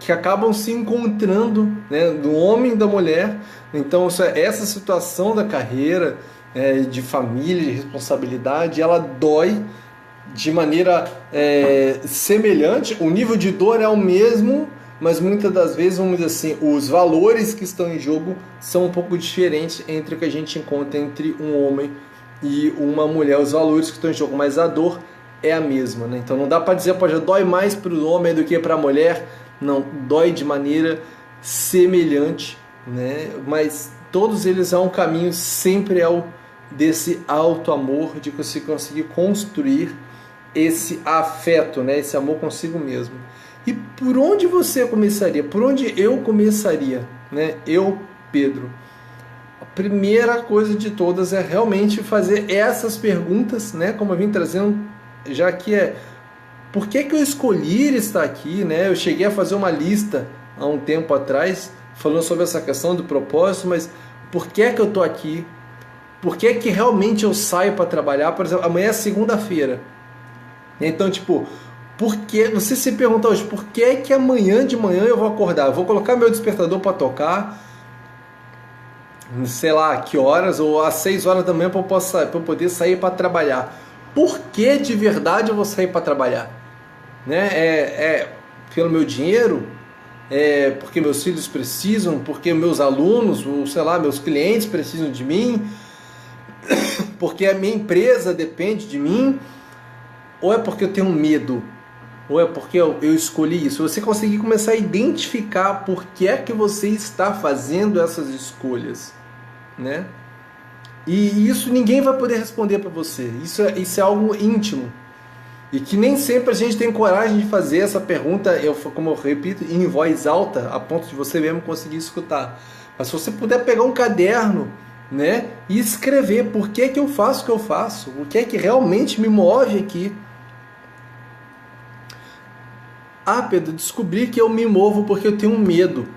Que acabam se encontrando, né, do homem e da mulher. Então essa situação da carreira, de família, de responsabilidade, ela dói de maneira semelhante. O nível de dor é o mesmo, mas muitas das vezes, vamos dizer assim, os valores que estão em jogo são um pouco diferentes entre o que a gente encontra entre um homem e uma mulher. Os valores que estão em jogo, mas a dor é a mesma, né? Então não dá para dizer, pode, dói mais para o homem do que para a mulher. Não, dói de maneira semelhante, né? Mas todos eles há um caminho, sempre desse alto amor, de você conseguir construir esse afeto, né? Esse amor consigo mesmo. E por onde você começaria? Por onde eu começaria, né? Eu, Pedro. A primeira coisa de todas é realmente fazer essas perguntas, né? Como eu vim trazendo, já que por que eu escolhi estar aqui, né? Eu cheguei a fazer uma lista há um tempo atrás, falando sobre essa questão do propósito, mas por que eu estou aqui? Por que realmente eu saio para trabalhar? Por exemplo, amanhã é segunda-feira. Então, tipo, porque você se pergunta hoje, por que amanhã de manhã eu vou acordar? Eu vou colocar meu despertador para tocar, sei lá, que horas, ou às 6 horas da manhã para eu poder sair para trabalhar. Por que de verdade eu vou sair para trabalhar? Né? Pelo meu dinheiro? Porque meus filhos precisam? Porque meus alunos, ou sei lá, meus clientes precisam de mim? Porque a minha empresa depende de mim? Ou é porque eu tenho medo? Ou é porque eu escolhi isso? Você conseguir começar a identificar por que é que você está fazendo essas escolhas, né? E isso ninguém vai poder responder para você. Isso é algo íntimo. E que nem sempre a gente tem coragem de fazer essa pergunta, como eu repito, em voz alta, a ponto de você mesmo conseguir escutar. Mas se você puder pegar um caderno, né, e escrever por que eu faço o que eu faço, o que é que realmente me move aqui. Ah, Pedro, descobri que eu me movo porque eu tenho medo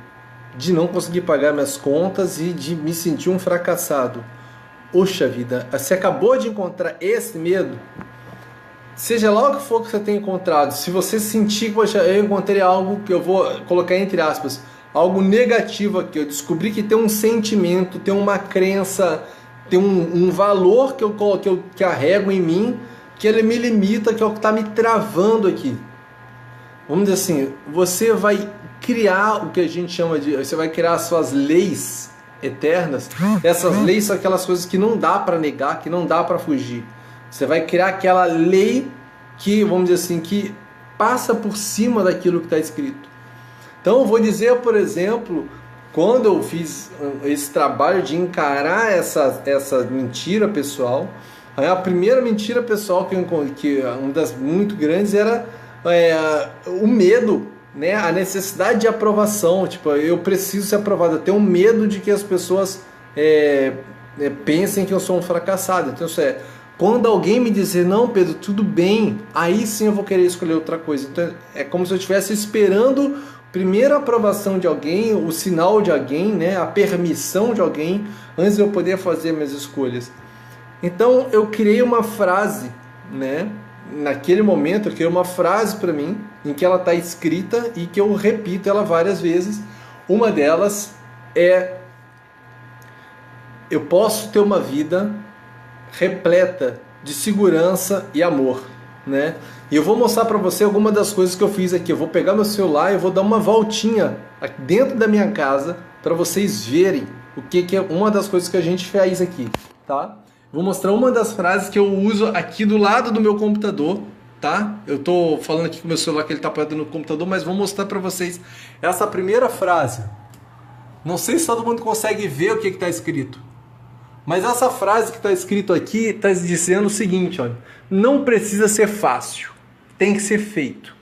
de não conseguir pagar minhas contas e de me sentir um fracassado. Poxa vida, você acabou de encontrar esse medo? Seja lá o que for que você tenha encontrado, se você sentir que, poxa, eu encontrei algo que eu vou colocar entre aspas, algo negativo aqui, eu descobri que tem um sentimento, tem uma crença, tem um valor que eu carrego em mim, que ele me limita, que é o que está me travando aqui. Vamos dizer assim, você vai criar o que a gente chama de... Você vai criar as suas leis eternas. Essas leis são aquelas coisas que não dá para negar, que não dá para fugir. Você vai criar aquela lei que, vamos dizer assim, que passa por cima daquilo que está escrito. Então eu vou dizer, por exemplo, quando eu fiz esse trabalho de encarar essa mentira pessoal, a primeira mentira pessoal que uma das muito grandes era o medo, né? A necessidade de aprovação. Tipo, eu preciso ser aprovado, eu tenho medo de que as pessoas pensem que eu sou um fracassado. Então isso quando alguém me dizer, não, Pedro, tudo bem, aí sim eu vou querer escolher outra coisa. Então é como se eu estivesse esperando primeiro a aprovação de alguém, o sinal de alguém, né? A permissão de alguém, antes de eu poder fazer minhas escolhas. Então eu criei uma frase, né? Naquele momento eu criei uma frase para mim, em que ela está escrita e que eu repito ela várias vezes. Uma delas é: eu posso ter uma vida repleta de segurança e amor, né? E eu vou mostrar para você algumas das coisas que eu fiz aqui. Eu vou pegar meu celular e vou dar uma voltinha dentro da minha casa para vocês verem o que é uma das coisas que a gente fez aqui, tá? Vou mostrar uma das frases que eu uso aqui do lado do meu computador, tá? Eu tô falando aqui com o meu celular que ele tá apoiado no computador, mas vou mostrar para vocês essa primeira frase. Não sei se todo mundo consegue ver o que está escrito, mas essa frase que está escrito aqui está dizendo o seguinte, olha: não precisa ser fácil, tem que ser feito.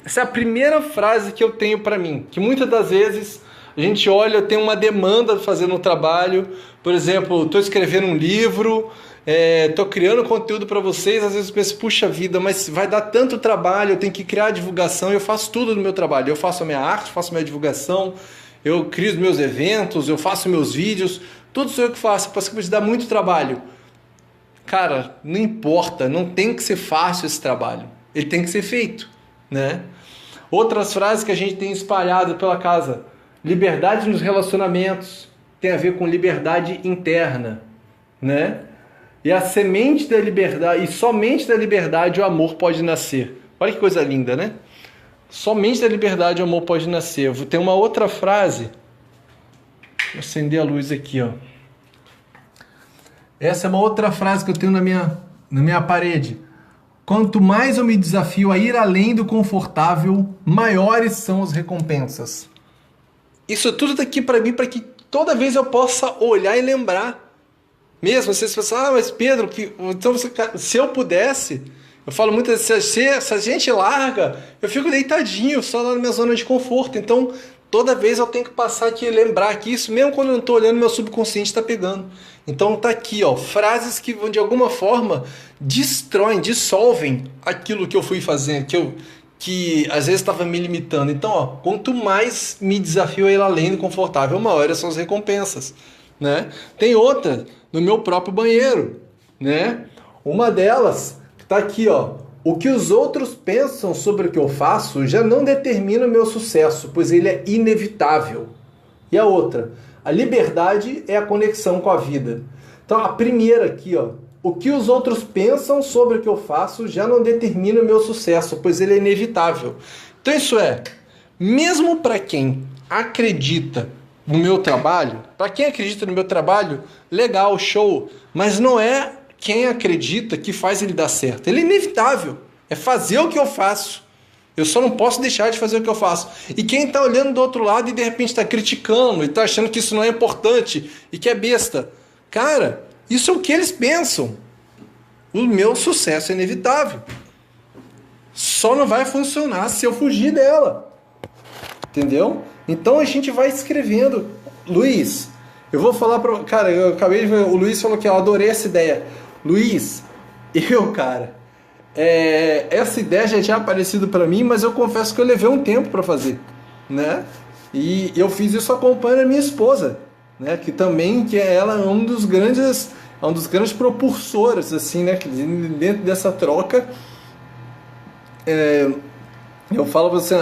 Essa é a primeira frase que eu tenho para mim, que muitas das vezes a gente olha, eu tenho uma demanda fazendo um trabalho, por exemplo, estou escrevendo um livro, estou criando conteúdo para vocês, às vezes eu penso, puxa vida, mas vai dar tanto trabalho, eu tenho que criar a divulgação, eu faço tudo no meu trabalho, eu faço a minha arte, faço a minha divulgação, eu crio os meus eventos, eu faço meus vídeos, tudo sou eu que faço, pode dar muito trabalho. Cara, não importa, não tem que ser fácil esse trabalho, ele tem que ser feito, né? Outras frases que a gente tem espalhado pela casa: liberdade nos relacionamentos tem a ver com liberdade interna, né? E a semente da liberdade, e somente da liberdade o amor pode nascer. Olha que coisa linda, né? Somente da liberdade o amor pode nascer. Tem uma outra frase. Vou acender a luz aqui, ó. Essa é uma outra frase que eu tenho na minha parede. Quanto mais eu me desafio a ir além do confortável, maiores são as recompensas. Isso tudo está aqui para mim, para que toda vez eu possa olhar e lembrar. Mesmo, vocês pensam, mas Pedro, então se eu pudesse, eu falo muitas vezes, se a gente larga, eu fico deitadinho, só lá na minha zona de conforto. Então, toda vez eu tenho que passar aqui e lembrar que isso, mesmo quando eu não estou olhando, meu subconsciente está pegando. Então tá aqui, ó, frases que de alguma forma dissolvem aquilo que eu fui fazendo, que às vezes estava me limitando. Então, ó, quanto mais me desafio a ir além do confortável, maiores são as recompensas, né? Tem outra no meu próprio banheiro, né? Uma delas tá aqui, ó: o que os outros pensam sobre o que eu faço já não determina o meu sucesso, pois ele é inevitável. E a outra: a liberdade é a conexão com a vida. Então a primeira aqui, ó: o que os outros pensam sobre o que eu faço já não determina o meu sucesso, pois ele é inevitável. Então isso mesmo para quem acredita no meu trabalho, legal, show, mas não é quem acredita que faz ele dar certo. Ele é inevitável, é fazer o que eu faço. Eu só não posso deixar de fazer o que eu faço. E quem está olhando do outro lado e de repente está criticando e está achando que isso não é importante e que é besta, cara, isso é o que eles pensam. O meu sucesso é inevitável. Só não vai funcionar se eu fugir dela. Entendeu? Então a gente vai escrevendo. Luiz, eu vou falar para... Cara, eu acabei de ver, o Luiz falou que eu adorei essa ideia. Luiz, cara, essa ideia já tinha aparecido para mim, mas eu confesso que eu levei um tempo para fazer, né? E eu fiz isso acompanhando a minha esposa, né? Que ela é um dos grandes propulsores, assim, né? Que dentro dessa troca, eu falo pra você,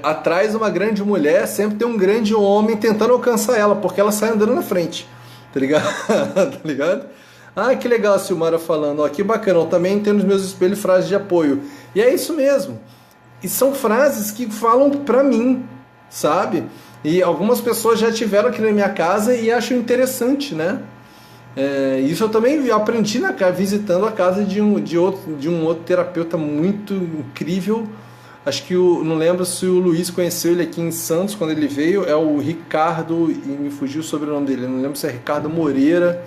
atrás de uma grande mulher sempre tem um grande homem tentando alcançar ela, porque ela sai andando na frente, tá ligado? Tá ligado? Ah, que legal a Silmara falando, ó, que bacana, eu também tenho nos meus espelhos frases de apoio. E é isso mesmo. E são frases que falam pra mim, sabe? E algumas pessoas já tiveram aqui na minha casa e acham interessante, né? Isso eu também aprendi visitando a casa de um outro terapeuta muito incrível. Acho que não lembro se o Luiz conheceu ele aqui em Santos quando ele veio. É o Ricardo, e me fugiu o sobrenome dele. Não lembro se é Ricardo Moreira.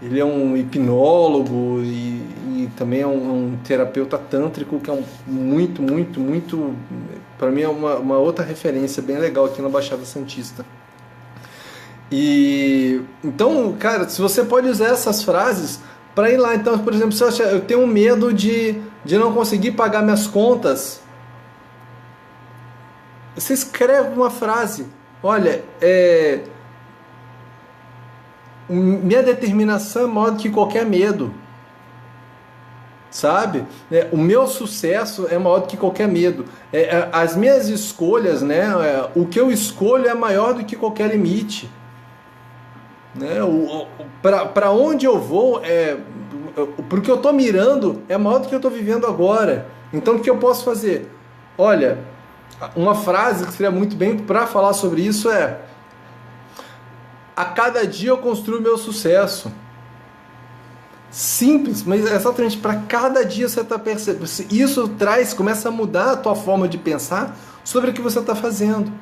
Ele é um hipnólogo e também é um terapeuta tântrico que é muito, muito, muito... Para mim é uma outra referência bem legal aqui na Baixada Santista. E então, cara, se você pode usar essas frases para ir lá. Então, por exemplo, se eu tenho medo de não conseguir pagar minhas contas, você escreve uma frase. Olha, minha determinação é maior do que qualquer medo, sabe? O meu sucesso é maior do que qualquer medo. As minhas escolhas, né? O que eu escolho é maior do que qualquer limite, né? Para onde eu vou, porque eu estou mirando é maior do que eu estou vivendo agora. Então o que eu posso fazer? Olha, uma frase que seria muito bem para falar sobre isso é: a cada dia eu construo meu sucesso. Simples, mas exatamente para cada dia você está percebendo. Isso começa a mudar a tua forma de pensar sobre o que você está fazendo,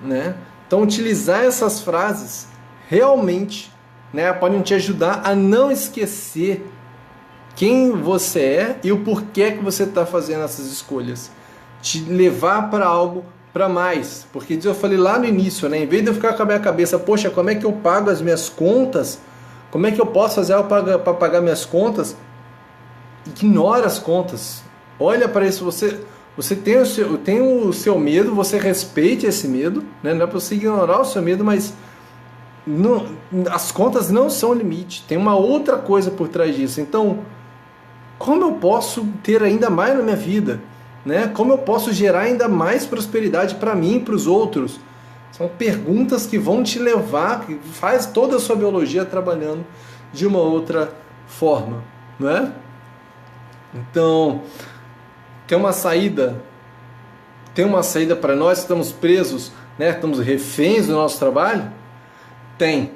né? Então utilizar essas frases realmente, né, podem te ajudar a não esquecer quem você é e o porquê que você está fazendo essas escolhas. Te levar para algo, para mais. Porque eu falei lá no início, né, em vez de eu ficar com a minha cabeça, poxa, como é que eu pago as minhas contas? Como é que eu posso fazer algo para pagar minhas contas? Ignora as contas. Olha para isso. Você tem o seu medo, você respeite esse medo, né? Não é para você ignorar o seu medo, mas as contas não são o limite. Tem uma outra coisa por trás disso. Então, como eu posso ter ainda mais na minha vida? Né? Como eu posso gerar ainda mais prosperidade para mim e para os outros? São perguntas que vão te levar, que faz toda a sua biologia trabalhando de uma outra forma, não é? Então, tem uma saída para nós que estamos presos, né? Estamos reféns do nosso trabalho? Tem.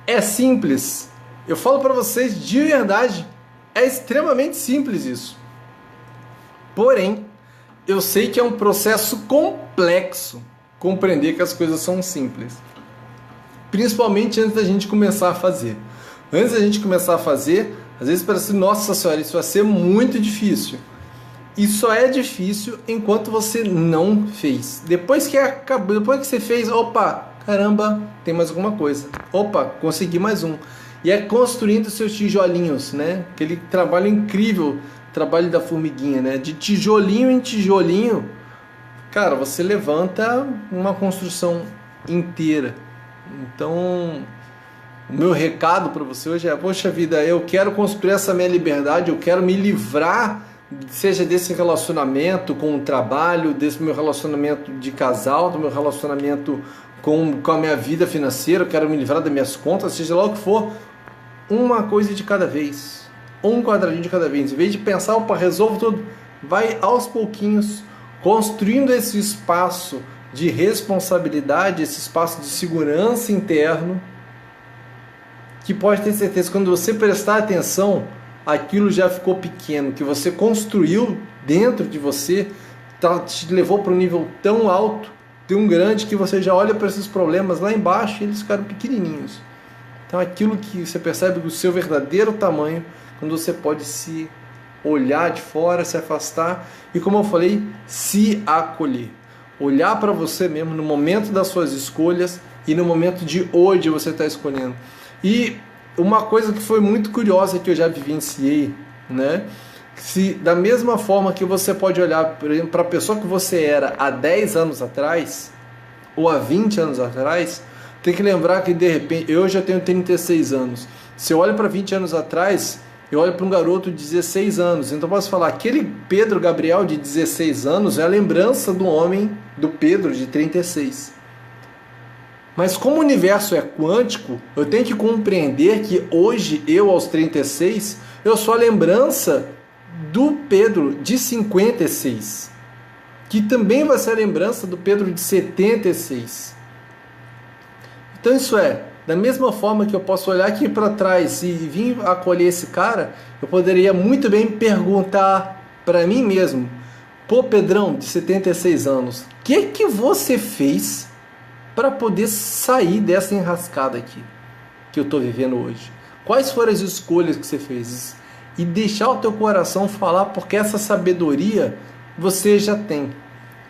É simples. Eu falo para vocês de verdade, é extremamente simples isso. Porém, eu sei que é um processo complexo compreender que as coisas são simples. Principalmente antes da gente começar a fazer. Antes da gente começar a fazer, às vezes parece, nossa senhora, isso vai ser muito difícil. E só é difícil enquanto você não fez. Depois que acabou, depois que você fez, opa, caramba, tem mais alguma coisa. Opa, consegui mais um. E é construindo seus tijolinhos, né? Aquele trabalho incrível, trabalho da formiguinha, né? De tijolinho em tijolinho, cara, você levanta uma construção inteira. Então, o meu recado para você hoje é: poxa vida, eu quero construir essa minha liberdade, eu quero me livrar, seja desse relacionamento com o trabalho, desse meu relacionamento de casal, do meu relacionamento com a minha vida financeira, eu quero me livrar das minhas contas, seja lá o que for, uma coisa de cada vez, um quadradinho de cada vez. Em vez de pensar, opa, resolvo tudo, vai aos pouquinhos, construindo esse espaço de responsabilidade, esse espaço de segurança interno, que pode ter certeza, quando você prestar atenção, aquilo já ficou pequeno, que você construiu dentro de você, te levou para um nível tão alto, tão grande, que você já olha para esses problemas lá embaixo e eles ficaram pequenininhos. Então aquilo que você percebe do seu verdadeiro tamanho, quando você pode se olhar de fora, se afastar e, como eu falei, se acolher. Olhar para você mesmo no momento das suas escolhas e no momento de hoje você está escolhendo. E uma coisa que foi muito curiosa que eu já vivenciei, né? Se da mesma forma que você pode olhar para a pessoa que você era há 10 anos atrás, ou há 20 anos atrás, tem que lembrar que de repente, eu já tenho 36 anos, se eu olho para 20 anos atrás, eu olho para um garoto de 16 anos, então eu posso falar, aquele Pedro Gabriel de 16 anos é a lembrança do homem, do Pedro de 36. Mas como o universo é quântico, eu tenho que compreender que hoje, eu aos 36, eu sou a lembrança do Pedro de 56, que também vai ser a lembrança do Pedro de 76. Então isso é, da mesma forma que eu posso olhar aqui para trás e vir acolher esse cara, eu poderia muito bem perguntar para mim mesmo, pô Pedrão, de 76 anos, o que você fez para poder sair dessa enrascada aqui que eu estou vivendo hoje? Quais foram as escolhas que você fez? E deixar o teu coração falar, porque essa sabedoria você já tem.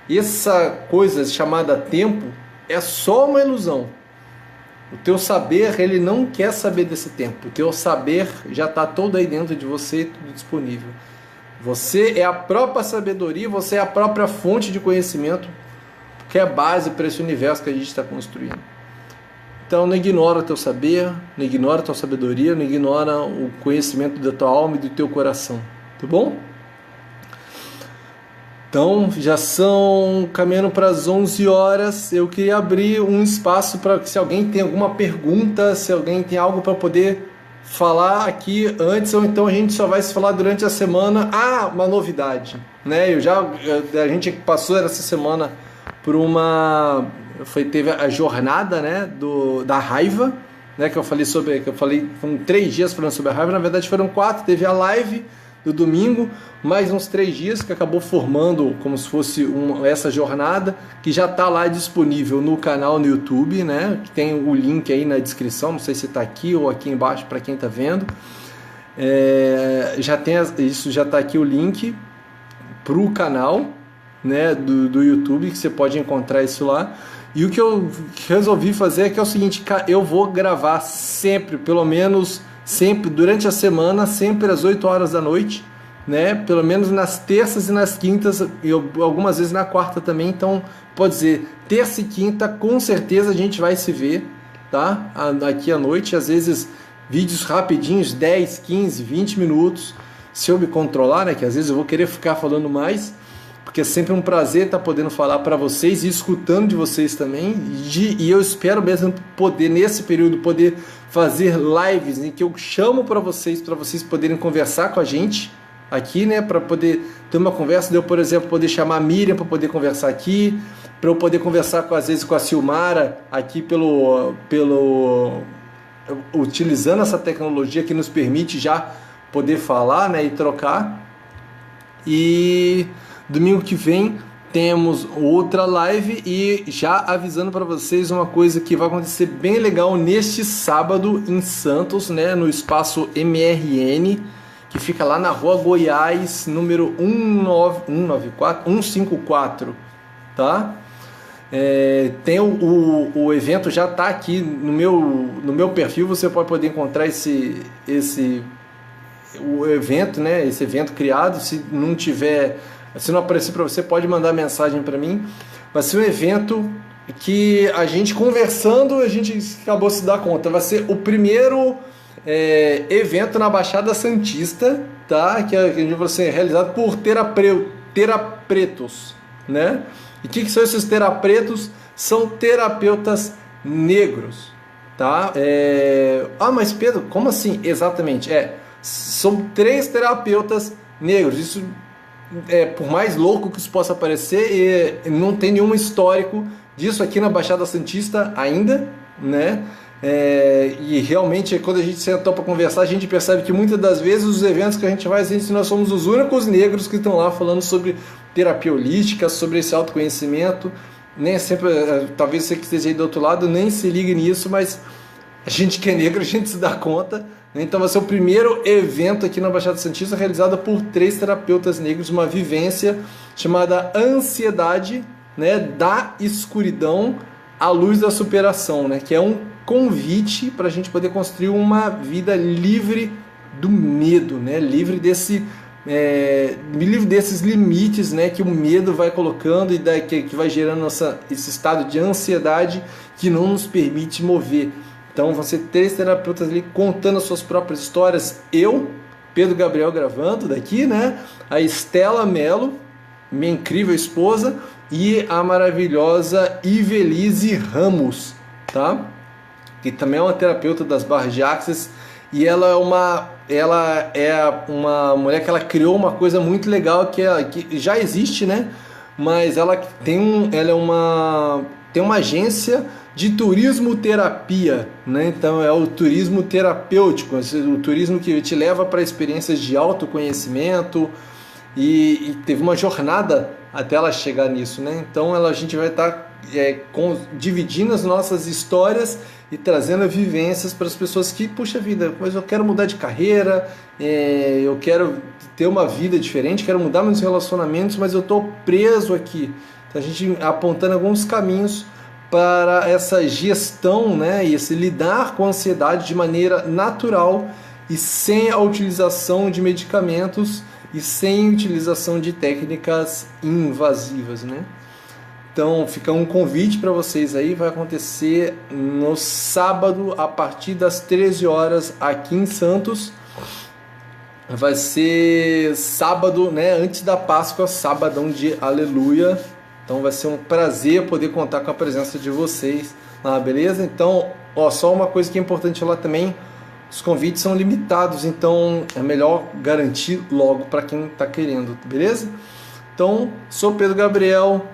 Essa coisa chamada tempo é só uma ilusão. O teu saber, ele não quer saber desse tempo. O teu saber já está todo aí dentro de você, tudo disponível. Você é a própria sabedoria, você é a própria fonte de conhecimento, que é a base para esse universo que a gente está construindo. Então não ignora o teu saber, não ignora a tua sabedoria, não ignora o conhecimento da tua alma e do teu coração, tá bom? Então já são caminhando para as 11 horas, eu queria abrir um espaço para que se alguém tem alguma pergunta, se alguém tem algo para poder falar aqui antes, ou então a gente só vai se falar durante a semana. Ah, uma novidade, né? A gente passou essa semana por uma... teve a jornada, né, da raiva, né, que eu falei, foram 3 dias falando sobre a raiva, na verdade foram 4, teve a live do domingo, mais uns 3 dias, que acabou formando como se fosse essa jornada, que já está lá disponível no canal no YouTube, né, que tem o link aí na descrição, não sei se está aqui ou aqui embaixo para quem está vendo, isso já está aqui o link para o canal, né, do YouTube, que você pode encontrar isso lá. E o que eu resolvi fazer é que é o seguinte, eu vou gravar sempre, pelo menos sempre, durante a semana, sempre às 8 horas da noite, né? Pelo menos nas terças e nas quintas, e algumas vezes na quarta também. Então, pode dizer, terça e quinta, com certeza a gente vai se ver, tá? Aqui à noite, às vezes vídeos rapidinhos, 10, 15, 20 minutos, se eu me controlar, né? Que às vezes eu vou querer ficar falando mais, porque é sempre um prazer estar podendo falar para vocês e escutando de vocês também, e eu espero mesmo poder, nesse período, poder fazer lives em que eu chamo para vocês poderem conversar com a gente aqui, né, para poder ter uma conversa, de eu, por exemplo, poder chamar a Miriam para poder conversar aqui, para eu poder conversar às vezes com a Silmara aqui utilizando essa tecnologia que nos permite já poder falar, né, e trocar. E domingo que vem temos outra live, e já avisando para vocês uma coisa que vai acontecer bem legal neste sábado em Santos, né, no espaço MRN, que fica lá na Rua Goiás, número 154, tá? Tem o evento, já está aqui no meu perfil, você pode poder encontrar o evento, né, esse evento criado. Se não aparecer para você, pode mandar mensagem para mim. Vai ser um evento que a gente conversando, a gente acabou de se dar conta. Vai ser o primeiro evento na Baixada Santista, tá? Que vai ser realizado por terapretos, né? E o que são esses terapretos? São terapeutas negros, tá? Mas Pedro, como assim exatamente? São 3 terapeutas negros. Isso, por mais louco que isso possa parecer, não tem nenhum histórico disso aqui na Baixada Santista ainda, né? E realmente, quando a gente sentou para conversar, a gente percebe que muitas das vezes os eventos que a gente vai, nós somos os únicos negros que estão lá falando sobre terapia holística, sobre esse autoconhecimento. Nem sempre, talvez você que esteja aí do outro lado nem se ligue nisso, mas a gente que é negro, a gente se dá conta. Então vai ser o primeiro evento aqui na Baixada Santista realizado por 3 terapeutas negros, uma vivência chamada Ansiedade, né, da Escuridão à Luz da Superação, né, que é um convite para a gente poder construir uma vida livre do medo, né, livre desse Me livro desses limites, né, que o medo vai colocando e que vai gerando esse estado de ansiedade que não nos permite mover. Então, você ter três terapeutas ali contando as suas próprias histórias. Eu, Pedro Gabriel gravando daqui, né? A Estela Mello, minha incrível esposa, e a maravilhosa Ivelise Ramos, tá? Que também é uma terapeuta das barras de axis, e ela é uma mulher que ela criou uma coisa muito legal que já existe, né? Mas ela tem uma agência de turismo terapia, né? Então é o turismo terapêutico, o turismo que te leva para experiências de autoconhecimento, e teve uma jornada até ela chegar nisso, né? Então a gente vai estar dividindo as nossas histórias e trazendo vivências para as pessoas que, puxa vida, mas eu quero mudar de carreira, eu quero ter uma vida diferente, quero mudar meus relacionamentos, mas eu estou preso aqui. Então a gente apontando alguns caminhos para essa gestão, né, e esse lidar com a ansiedade de maneira natural e sem a utilização de medicamentos e sem utilização de técnicas invasivas, né? Então fica um convite para vocês aí, vai acontecer no sábado a partir das 13 horas aqui em Santos. Vai ser sábado, né, antes da Páscoa, sabadão de aleluia. Então vai ser um prazer poder contar com a presença de vocês lá, beleza? Então, só uma coisa que é importante lá também, os convites são limitados, então é melhor garantir logo para quem está querendo, beleza? Então, sou Pedro Gabriel,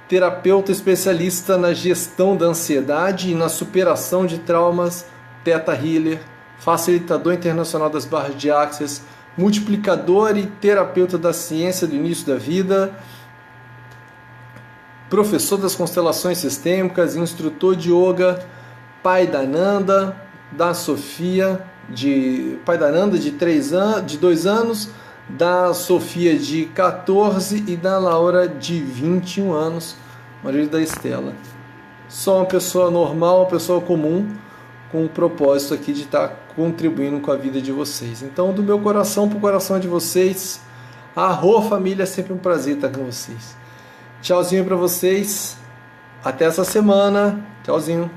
terapeuta especialista na gestão da ansiedade e na superação de traumas, Theta Healer, facilitador internacional das barras de axis, multiplicador e terapeuta da ciência do início da vida, professor das constelações sistêmicas, instrutor de yoga, pai da Nanda, da Sofia, pai da Nanda de 2 anos, da Sofia de 14 e da Laura de 21 anos, marido da Estela. Só uma pessoa normal, uma pessoa comum, com o propósito aqui de estar contribuindo com a vida de vocês. Então, do meu coração para o coração de vocês, família, é sempre um prazer estar com vocês. Tchauzinho para vocês, até essa semana, tchauzinho.